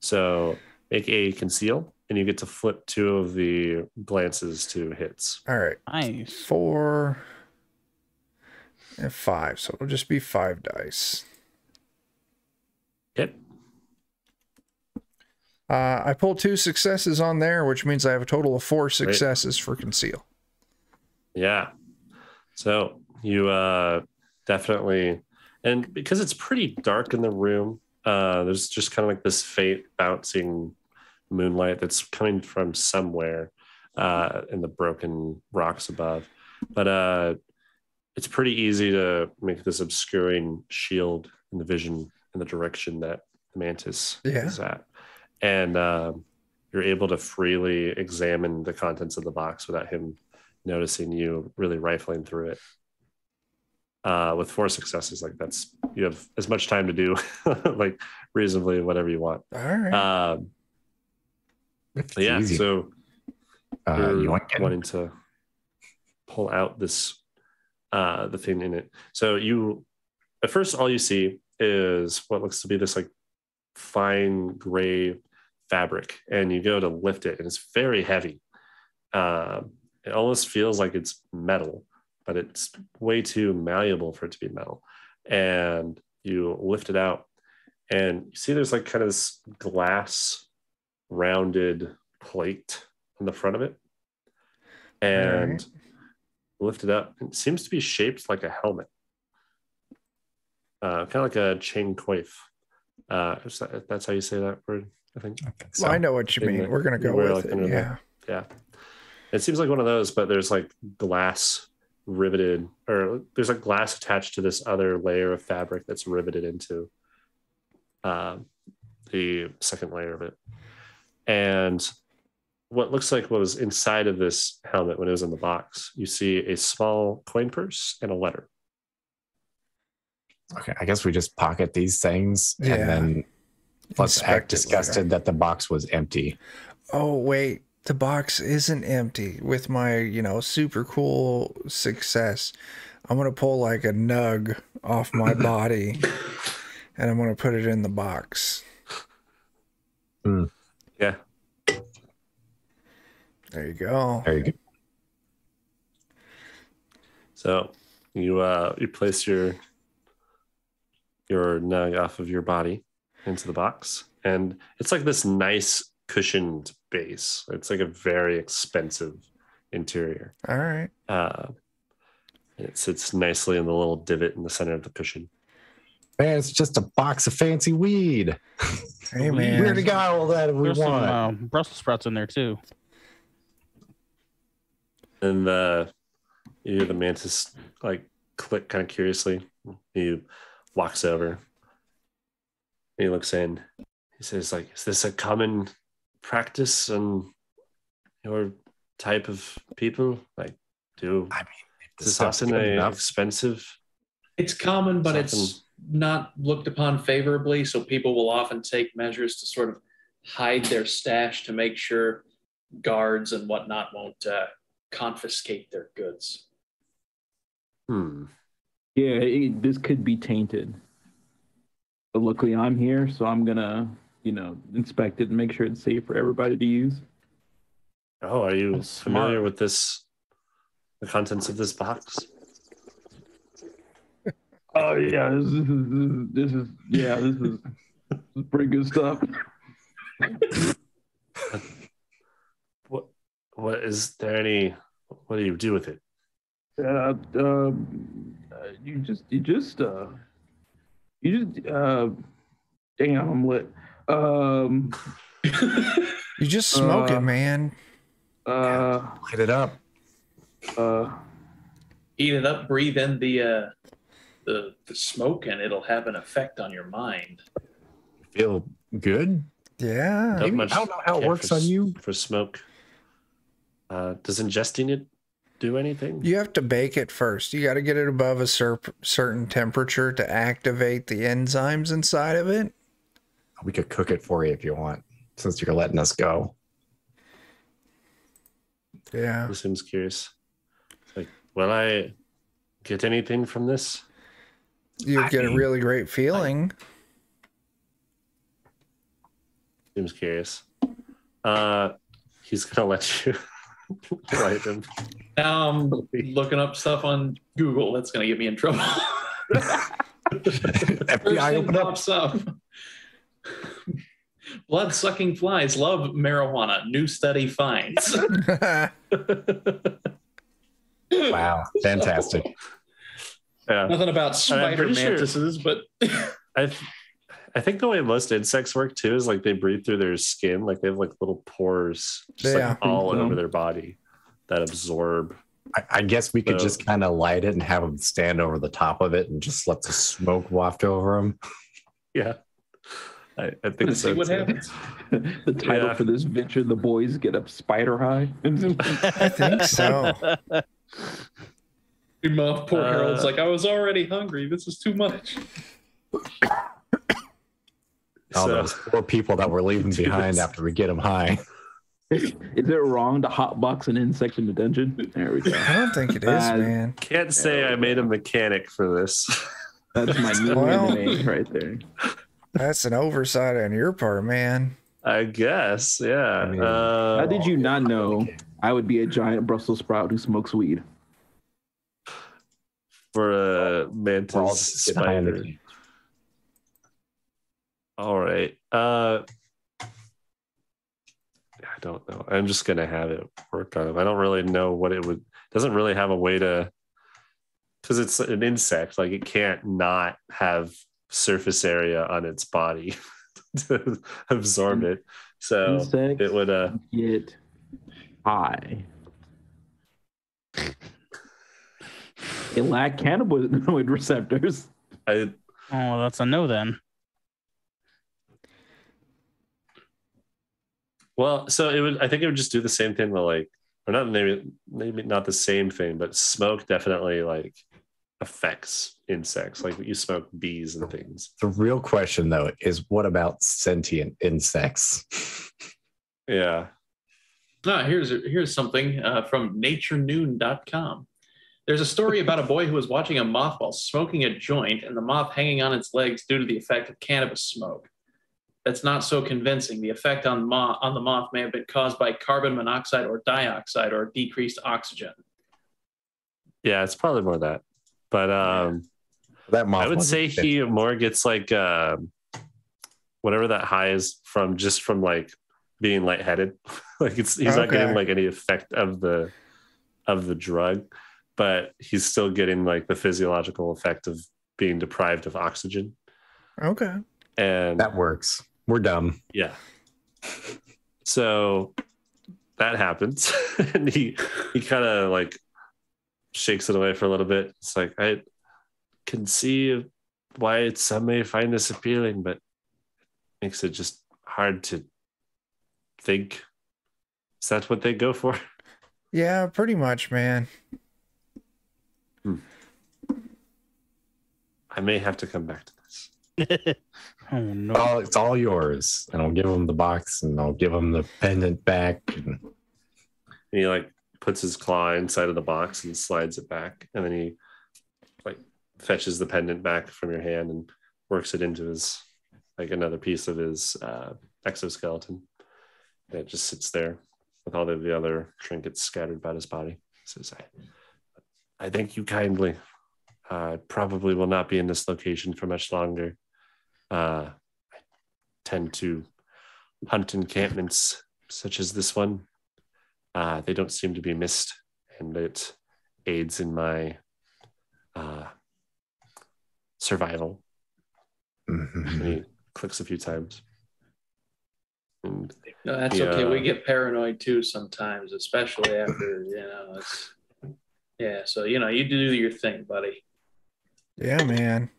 So make a conceal, and you get to flip 2 of the glances to hits. All right. Nice. 4 and 5. So it'll just be 5 dice. Hit. I pulled 2 successes on there, which means I have a total of 4 successes for conceal. Yeah. So you definitely, and because it's pretty dark in the room, there's just kind of like this faint bouncing moonlight that's coming from somewhere in the broken rocks above. But it's pretty easy to make this obscuring shield in the vision in the direction that the mantis is at. And you're able to freely examine the contents of the box without him noticing you really rifling through it. With 4 successes, like you have as much time to do like reasonably whatever you want. All right. Yeah, easy. so you you're want wanting to pull out this the thing in it. So you at first all you see is what looks to be this like fine gray fabric, and you go to lift it and it's very heavy. It almost feels like it's metal, but it's way too malleable for it to be metal. And you lift it out, and you see there's like kind of this glass rounded plate on the front of it. And lift it up. It seems to be shaped like a helmet. Kind of like a chain coif. That's how you say that word, I think. so. Well, I know what you mean. We're going to go with it. Yeah. Yeah. It seems like one of those, but there's like glass riveted, or there's like glass attached to this other layer of fabric that's riveted into the second layer of it. And what looks like what was inside of this helmet when it was in the box, you see a small coin purse and a letter. Okay, I guess we just pocket these things Yeah. and then let's Inspect act it disgusted later. that the box was empty. Oh, wait. The box isn't empty. With my, super cool success, I'm going to pull like a nug off my body and I'm going to put it in the box. Yeah. There you go. Very good. So you place your nug off of your body into the box, and it's like this nice cushioned base. It's like a very expensive interior. All right. It sits nicely in the little divot in the center of the cushion. Man, it's just a box of fancy weed. Hey, We already man. got all that we There's want. some Brussels sprouts in there too. And you hear the mantis like click kind of curiously. He walks over. He looks in. He says, like, is this a common practice in your type of people? Like, I mean, is this often expensive? It's common, but It's it's not looked upon favorably. So people will often take measures to sort of hide their stash to make sure guards and whatnot won't confiscate their goods. Yeah, this could be tainted. But luckily I'm here, so I'm gonna, inspect it and make sure it's safe for everybody to use. Oh, are you That's familiar smart. with the contents of this box? Oh yeah, this is pretty good stuff. What is there any? What do you do with it? Damn, I'm lit. You just smoke it, man. Light it up. Eat it up, breathe in the smoke, and it'll have an effect on your mind. Feel good? Yeah. Not Maybe. much I don't know how it care works for on you. For smoke. Does ingesting it do anything? You have to bake it first. You got to get it above a certain temperature to activate the enzymes inside of it. We could cook it for you if you want, since you're letting us go. Yeah. This seems curious. Like, will I get anything from this? You get a really great feeling. Seems curious. He's gonna let you light him. Now I'm looking up stuff on Google. That's going to get me in trouble. FBI, open up. Pops up. Blood-sucking flies love marijuana. New study finds. Wow, fantastic. Yeah. Nothing about spider pretty sure- mantises, but I think the way most insects work too is like they breathe through their skin. Like they have like little pores just Yeah. like all So. over their body that absorb. I guess we could So- just kind of light it and have them stand over the top of it and just let the smoke waft over them. Yeah. I think let's see so what too. happens. The title Yeah. for this venture, The Boys Get Up Spider High. I think so. Poor Harold's like, I was already hungry. This is too much. All So- those poor people that we're leaving Do behind this. after we get them high. Is it wrong to hotbox an insect in the dungeon? There we go. I don't think it is, man. Can't say I made a mechanic for this. That's my new Well- anime right there. That's an oversight on your part, man. I guess, yeah. I mean, How did you not know I would be a giant Brussels sprout who smokes weed? For a we're all mantis just getting high in the spider? cage. All right. I don't know. I'm just gonna have it work on him. I don't really know what it would. Doesn't really have a way to, because it's an insect. Like it can't not have surface area on its body to absorb it. So Insects it would. get high. It lack cannabinoid receptors. I Oh, that's a no then. Well, so it would. I think it would just do the same thing. But like, or not maybe not the same thing, but smoke definitely like affects insects. Like you smoke bees and things. The real question, though, is what about sentient insects? Yeah. Here's something from naturenoon.com. There's a story about a boy who was watching a moth while smoking a joint and the moth hanging on its legs due to the effect of cannabis smoke. That's not so convincing. The effect on the moth may have been caused by carbon monoxide or dioxide or decreased oxygen. Yeah, it's probably more that. But That moth I would say wasn't he more gets like whatever that high is from just from like being lightheaded. Like he's not Okay. getting like any effect of the drug, but he's still getting like the physiological effect of being deprived of oxygen. Okay. And that works. We're dumb. yeah. So that happens. And he kind of like shakes it away for a little bit. It's like, I can see why some may find this appealing, but makes it just hard to think. Is that what they go for? Yeah, pretty much, man. I may have to come back to this. Oh no. Oh, it's all yours. And I'll give him the box and I'll give him the pendant back. And he like puts his claw inside of the box and slides it back. And then he like fetches the pendant back from your hand and works it into his like another piece of his exoskeleton. And it just sits there with all of the other trinkets scattered about his body. He says, I thank you kindly. I probably will not be in this location for much longer. I tend to hunt encampments such as this one. They don't seem to be missed, and it aids in my survival. Mhm. And he clicks a few times. And No, that's Yeah. okay. We get paranoid too sometimes, especially after, it's yeah. So, you do your thing, buddy. Yeah, man.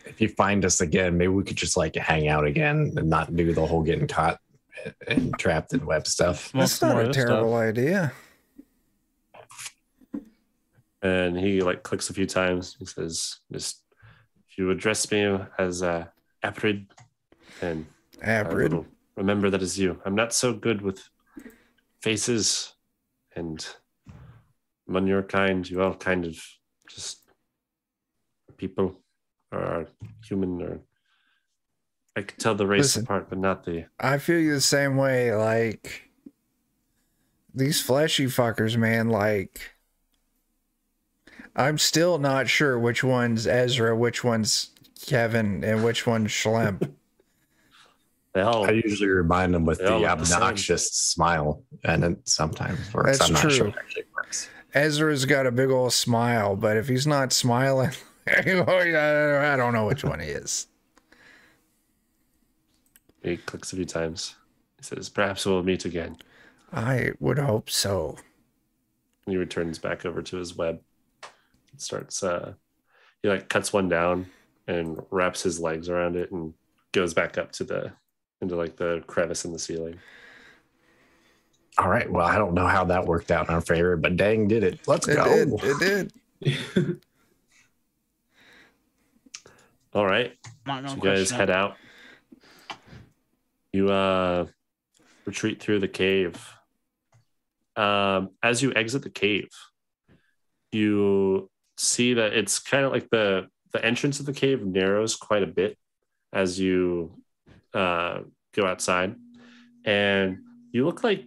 If you find us again, maybe we could just like hang out again and not do the whole getting caught and trapped in web stuff. Smoke That's some not more a of this terrible stuff. idea. and he like clicks a few times. He says, "Just if you address me as Aprid, and I Aprid. will remember that is you. I'm not so good with faces, and among your kind, you all kind of just people or human, or I could tell the race Listen. apart, but not the." I feel you the same way. Like, these fleshy fuckers, man, like, I'm still not sure which one's Ezra, which one's Kevin, and which one's Schlemp. They all, I usually remind them with They all the look the same. obnoxious smile, and it sometimes works. That's I'm not true. sure it actually works. Ezra's got a big old smile, but if he's not smiling, I don't know which one he is. he clicks a few times. He says, "Perhaps we'll meet again." I would hope so. He returns back over to his web. Starts he like cuts one down and wraps his legs around it and goes back up to into like the crevice in the ceiling. All right. Well, I don't know how that worked out in our favor, but dang, did it. Let's It go. did. It did. All right. Not So gonna you guys question head it. out. You retreat through the cave. As you exit the cave, you see that it's kind of like the entrance of the cave narrows quite a bit as you go outside, and you look like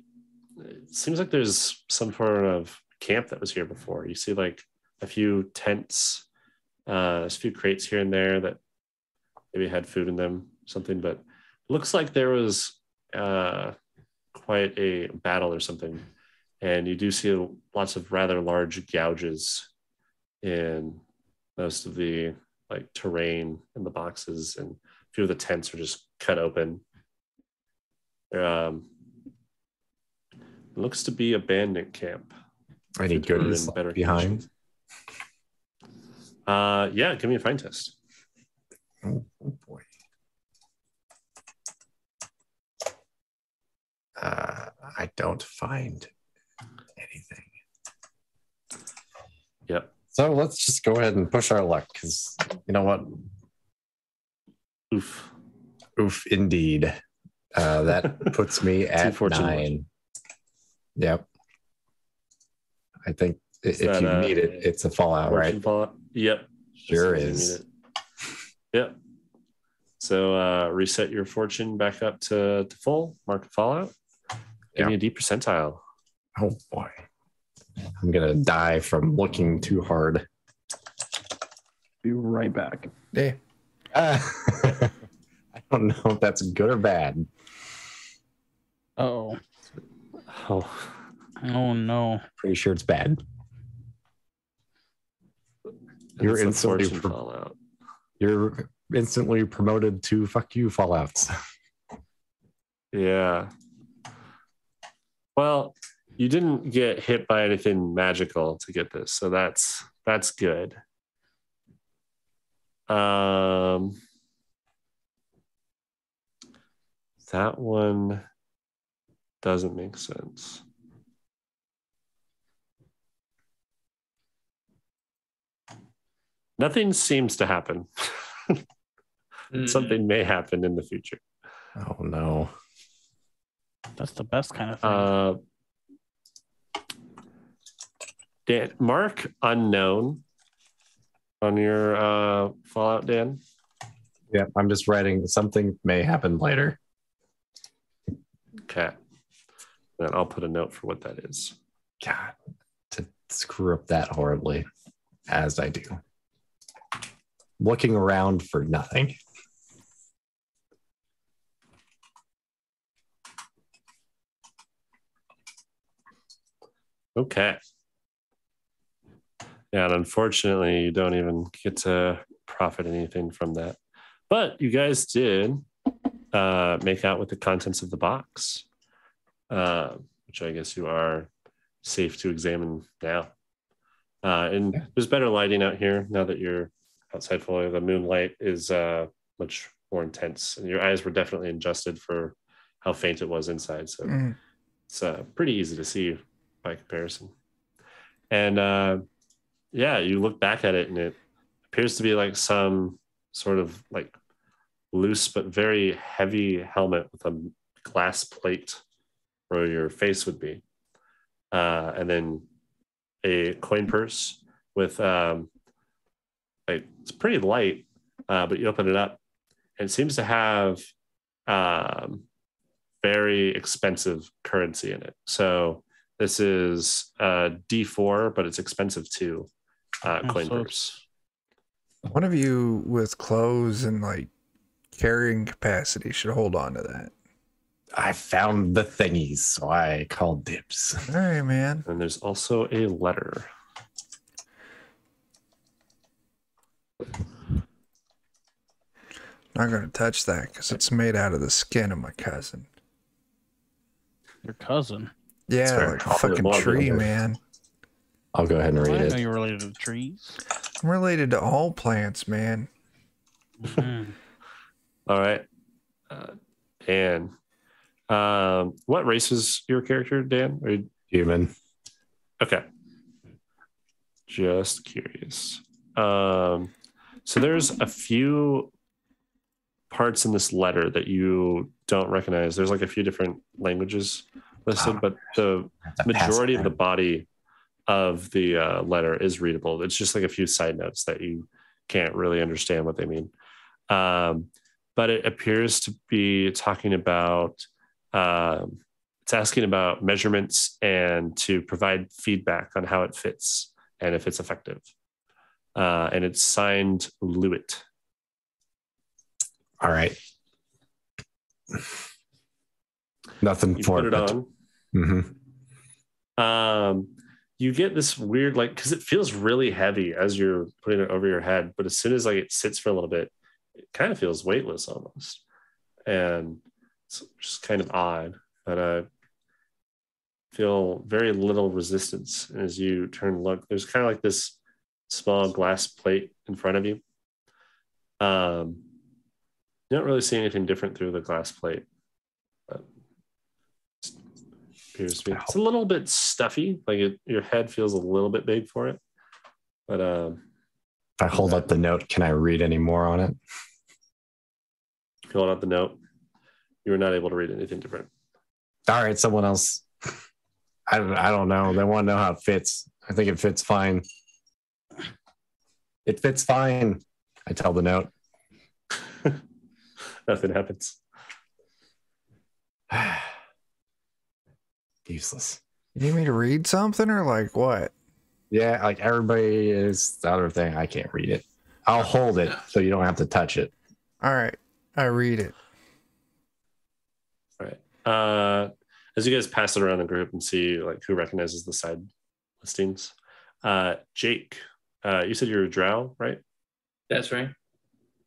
it seems like there's some sort of camp that was here before. You see like a few tents, there's a few crates here and there that maybe had food in them, something, but it looks like there was quite a battle or something. And you do see lots of rather large gouges in most of the like terrain in the boxes, and a few of the tents are just cut open. It looks to be a bandit camp. Any If you're good in is better behind? conditions. Yeah, give me a find test. Oh boy. I don't find anything. Yep. So let's just go ahead and push our luck, because you know what? Oof. Oof, indeed. That puts me at fortune 9. Yep. I think if that, you meet it, it's a fallout, Fortune right? fallout. Yep. Sure As soon as is. you meet it. Yep. So reset your fortune back up to full. Mark fallout. Give me a D percentile. Oh boy. I'm gonna die from looking too hard. Be right back. Yeah. I don't know if that's good or bad. Oh. Oh, Oh no. Pretty sure it's bad. You're it's a instantly fortune fallout. You're instantly promoted to fuck you fallouts. Yeah. Well, you didn't get hit by anything magical to get this, so that's good. That one doesn't make sense. Nothing seems to happen. Something may happen in the future. Oh no. That's the best kind of thing. Dan, mark unknown on your Fallout, Dan. Yeah, I'm just writing something may happen later. Okay. Then I'll put a note for what that is. God, to screw up that horribly, as I do. Looking around for nothing. Okay. Yeah, and unfortunately, you don't even get to profit anything from that. But you guys did make out with the contents of the box, which I guess you are safe to examine now. And there's better lighting out here now that you're outside fully. The moonlight is much more intense, and your eyes were definitely adjusted for how faint it was inside. So it's pretty easy to see by comparison. And you look back at it, and it appears to be like some sort of like loose but very heavy helmet with a glass plate where your face would be, and then a coin purse with it's pretty light, but you open it up and it seems to have very expensive currency in it. So this is D4, but it's expensive too. Coin purse. One of you with clothes and like carrying capacity should hold on to that. I found the thingies, so I called dibs. All right, man. And there's also a letter. Not gonna touch that because it's made out of the skin of my cousin. Your cousin? Yeah, like a fucking tree, man. I'll go ahead and read I it. know you're related to the trees. I'm related to all plants, man. All right. Dan. What race is your character, Dan? Are you... Human. Okay. Just curious. So there's a few parts in this letter that you don't recognize. There's like a few different languages listed, but the majority of the body of the letter is readable. It's just like a few side notes that you can't really understand what they mean. But it appears to be talking about, it's asking about measurements and to provide feedback on how it fits and if it's effective. And it's signed Lewitt. All right. Nothing You for put it on. Mm-hmm. You get this weird, like, because it feels really heavy as you're putting it over your head, but as soon as like it sits for a little bit, it kind of feels weightless almost, and it's just kind of odd. But I feel very little resistance as you turn and look. There's kind of like this small glass plate in front of you. You don't really see anything different through the glass plate, but it appears to be. It's a little bit stuffy. Like your head feels a little bit big for it. But if I hold up the note, can I read any more on it? If you hold up the note, you were not able to read anything different. All right, someone else. I don't know. They want to know how it fits. I think it fits fine. It fits fine. I tell the note. Nothing happens. Useless. You need me to read something or like what? Yeah, like everybody is the other thing. I can't read it. I'll hold it so you don't have to touch it. All right. I read it. All right. As you guys pass it around the group and see like who recognizes the side listings. Jake, you said you're a drow, right? That's right.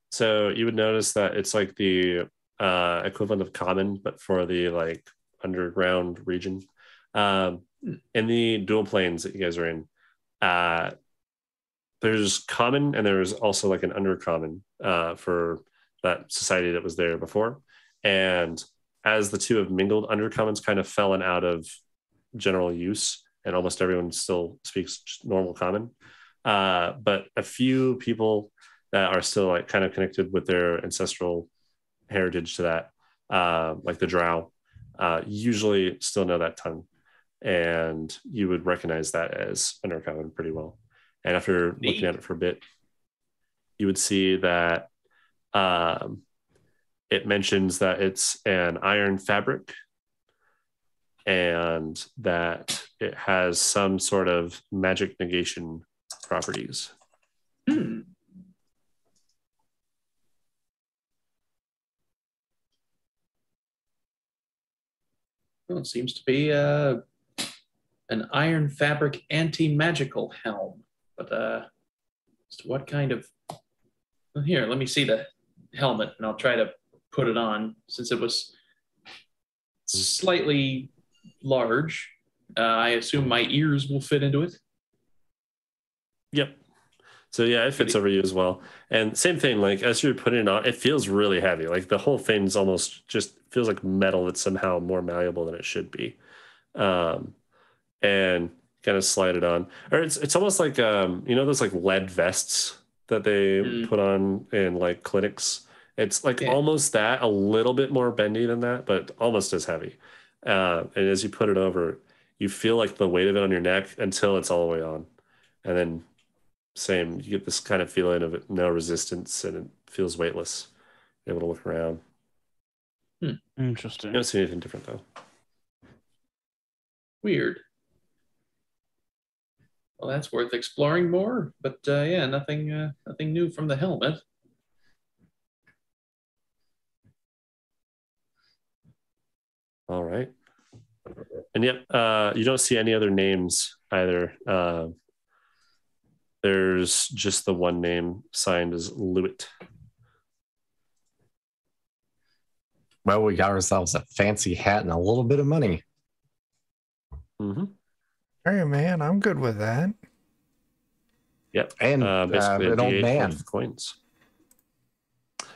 So you would notice that it's like the equivalent of common, but for the like underground region. In the dual planes that you guys are in, there's common and there's also like an undercommon for that society that was there before. And as the two have mingled, undercommons kind of fallen out of general use, and almost everyone still speaks normal common. But a few people that are still like kind of connected with their ancestral heritage to that, like the drow, usually still know that tongue, and you would recognize that as undercommon pretty well. And after looking at it for a bit, you would see that it mentions that it's an iron fabric and that it has some sort of magic negation properties. Well, it seems to be an iron fabric anti-magical helm. But as to what kind of... Well, here, let me see the helmet, and I'll try to put it on since it was slightly large. I assume my ears will fit into it. Yep. So yeah, it fits over you as well. And same thing, like as you're putting it on, it feels really heavy. Like the whole thing's almost just feels like metal that's somehow more malleable than it should be. And kind of slide it on. Or it's almost like you know those like lead vests that they put on in like clinics. It's like almost that, a little bit more bendy than that, but almost as heavy. And as you put it over, you feel like the weight of it on your neck until it's all the way on. And then same, you get this kind of feeling of it, no resistance, and it feels weightless. You're able to look around. Interesting. You don't see anything different though. Weird. Well, that's worth exploring more. But yeah, nothing new from the helmet. All right. And yep, you don't see any other names either. There's just the one name signed as Lewitt. Well, we got ourselves a fancy hat and a little bit of money. Mm-hmm. Hey, man, I'm good with that. Yep. And basically an old D8 man. worth of coins.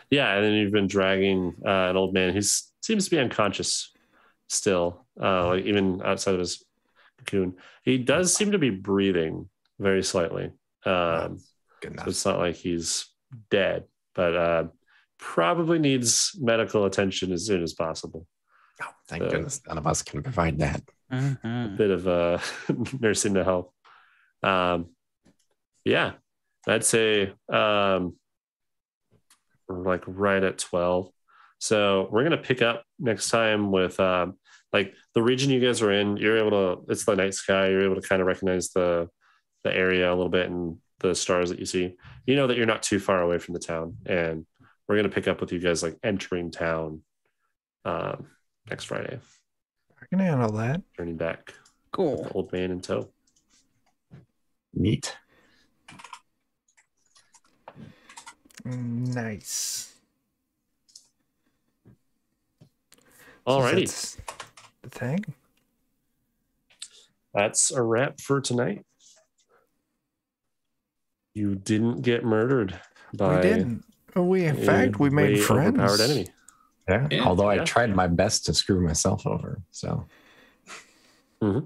Yeah, and then you've been dragging an old man who seems to be unconscious still, like even outside of his cocoon. He does seem to be breathing very slightly. Good So enough. it's not like he's dead, but probably needs medical attention as soon as possible. Oh, thank goodness none of us can provide that. A bit of nursing to help. Yeah, I'd say we're like right at 12. So we're going to pick up next time with like the region you guys are in. You're able to, it's the night sky. You're able to kind of recognize the area a little bit and the stars that you see. You know that you're not too far away from the town. And we're going to pick up with you guys like entering town next Friday. I can handle that. Turning back. Cool. With the old man in tow. Neat. Nice. Alrighty. So that's the thing. That's a wrap for tonight. You didn't get murdered by We didn't. In fact, we made friends. Overpowered enemy. Yeah. Yeah. Although I Yeah. tried my best to screw myself over. So Mm-hmm.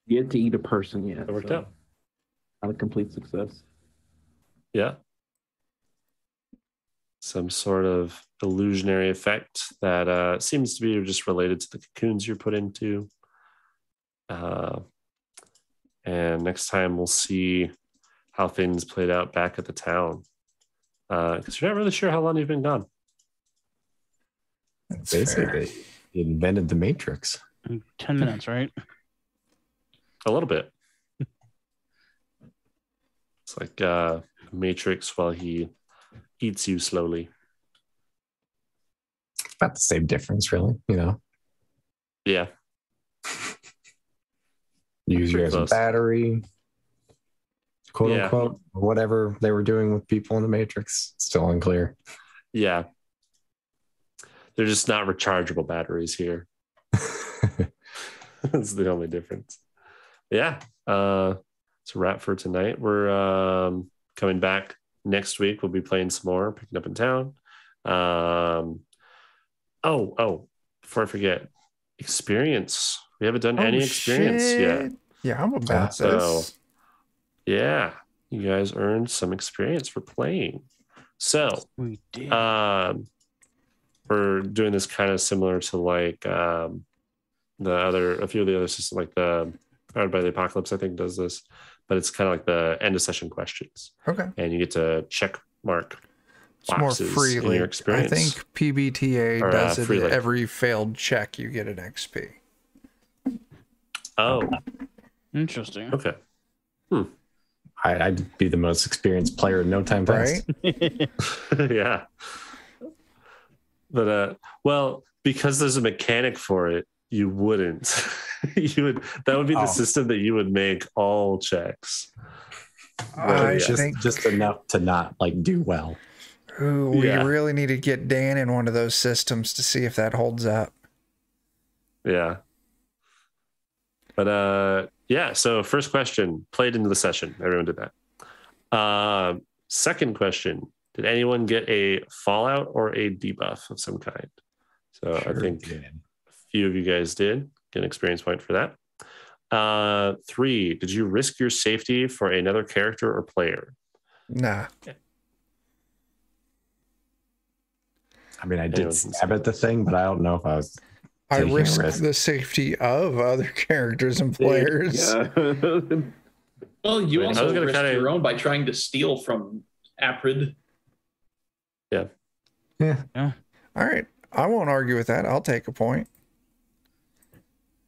Yet to eat a person yet. It worked so out. Not a complete success. Yeah. Some sort of illusionary effect that seems to be just related to the cocoons you're put into. And next time we'll see how things played out back at the town. Because you're not really sure how long you've been gone. That's basically, fair. they invented the Matrix. 10 minutes, right? A little bit. It's like Matrix while he eats you slowly. About the same difference, really. You know, Yeah. use you Pretty as a close. battery, quote Yeah. unquote, or whatever they were doing with people in the Matrix. Still unclear. Yeah. They're just not rechargeable batteries here. That's the only difference. Yeah. It's a wrap for tonight. We're coming back next week. We'll be playing some more, picking up in town. Before I forget, experience. We haven't done any experience yet. Yeah, I'm about So, this. yeah, you guys earned some experience for playing. So, We did. we're doing this kind of similar to like a few of the other systems, like the Powered by the Apocalypse, I think does this, but it's kind of like the end of session questions, Okay. and you get to check mark It's more boxes in freely. your I experience. think PBTA Or, does it freely. every failed check, you get an XP. Oh, Interesting. okay. I'd be the most experienced player in no time fast. Right? Yeah. But well, because there's a mechanic for it, you wouldn't. That would be the system that you would make all checks. I just think just enough to not like do well. Ooh, we Yeah. really need to get Dan in one of those systems to see if that holds up. Yeah. But yeah, so first question played into the session. Everyone did that. Second question, did anyone get a fallout or a debuff of some kind? So I think a few of you guys did get an experience point for that. 3, did you risk your safety for another character or player? Nah. I mean, I did Anyone can stab say at the this. thing, but I don't know if I was I taking a risk risk. the safety of other characters and players. Yeah. Well, you I was also gonna risked kinda- your own by trying to steal from Aprid. Yeah. All right. I won't argue with that. I'll take a point.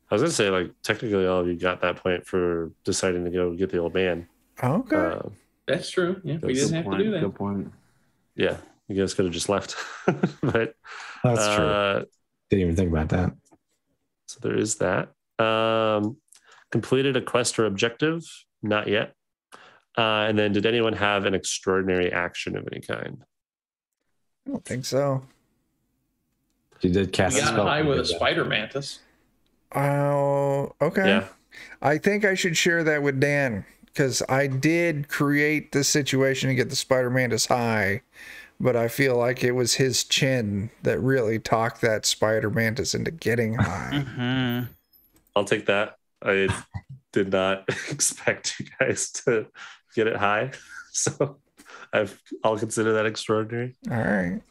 I was gonna say, like, technically all of you got that point for deciding to go get the old man. Okay. That's true. Yeah, we That's didn't have to do that. Good point. Yeah, you guys could have just left. But That's true. Didn't even think about that. so there is that. Completed a quest or objective? Not yet. And then did anyone have an extraordinary action of any kind? I don't think so. You did cast We a got spell. high with a did that. spider mantis. Oh, okay. Yeah. I think I should share that with Dan because I did create the situation to get the Spider Mantis high, but I feel like it was his chin that really talked that Spider Mantis into getting high. Mhm. I'll take that. I did not expect you guys to get it high. So I'll consider that extraordinary. All right.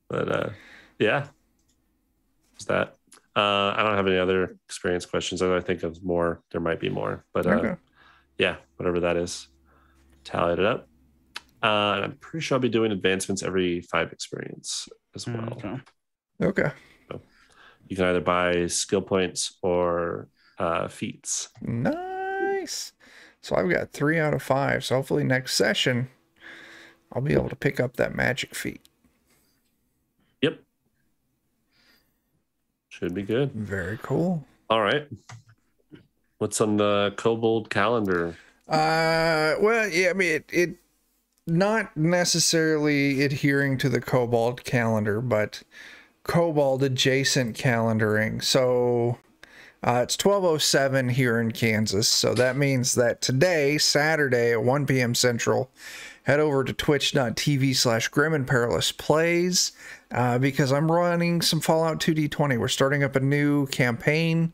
But yeah. There's that. I don't have any other experience questions. I think of more. There might be more. But Okay. yeah, whatever that is. Tallied it up. And I'm pretty sure I'll be doing advancements every 5 experience as well. Okay. Okay. You can either buy skill points or feats. Nice. So I've got 3 out of 5. So hopefully next session, I'll be able to pick up that magic feat. Yep. Should be good. Very cool. All right. What's on the Kobold calendar? Well, yeah, I mean, it not necessarily adhering to the Cobalt calendar, but Cobalt adjacent calendaring. So it's 12:07 here in Kansas. So that means that today, Saturday at 1 p.m. Central, head over to twitch.tv/Grim and Perilous Plays because I'm running some Fallout 2D20. We're starting up a new campaign.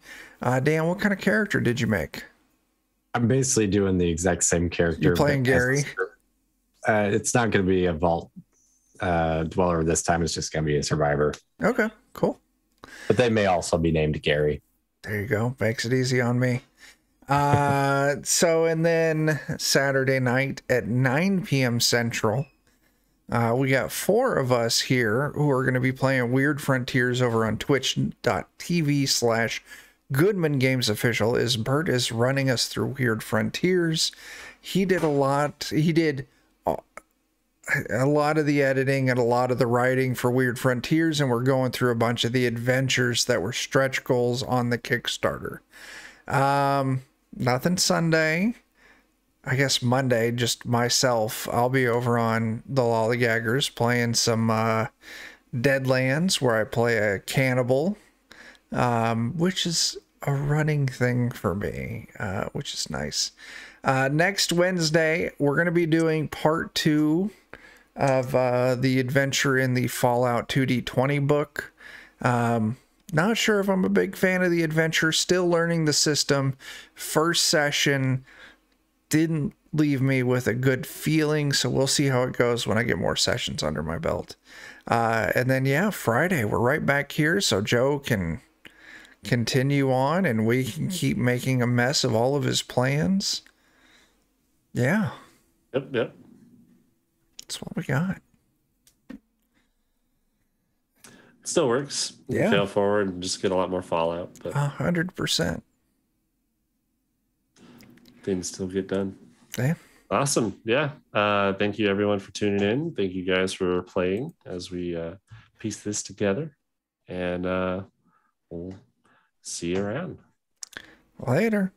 Dan, what kind of character did you make? I'm basically doing the exact same character. You're playing but Gary? It's not going to be a vault dweller this time. It's just going to be a survivor. Okay, cool. But they may also be named Gary. There you go. Makes it easy on me. So, and then Saturday night at 9 p.m. Central, we got 4 of us here who are going to be playing Weird Frontiers over on twitch.tv/Goodman Games Official. Is Bert is running us through Weird Frontiers. He did a lot. He did a lot of the editing and a lot of the writing for Weird Frontiers, and we're going through a bunch of the adventures that were stretch goals on the Kickstarter. Nothing Sunday. I guess Monday, just myself. I'll be over on the Lollygaggers playing some Deadlands, where I play a cannibal, which is a running thing for me, which is nice. Next Wednesday, we're going to be doing part 2 of the adventure in the Fallout 2D20 book. Not sure if I'm a big fan of the adventure. Still learning the system. First session didn't leave me with a good feeling, so we'll see how it goes when I get more sessions under my belt. And then, yeah, Friday, we're right back here, so Joe can continue on and we can keep making a mess of all of his plans. Yeah, Yep. that's what we got. It still works. You Yeah. can fail forward and just get a lot more Fallout, but 100%. things still get done. Yeah. Awesome. Yeah. Thank you everyone for tuning in. Thank you guys for playing as we piece this together. And we'll see you around. Later.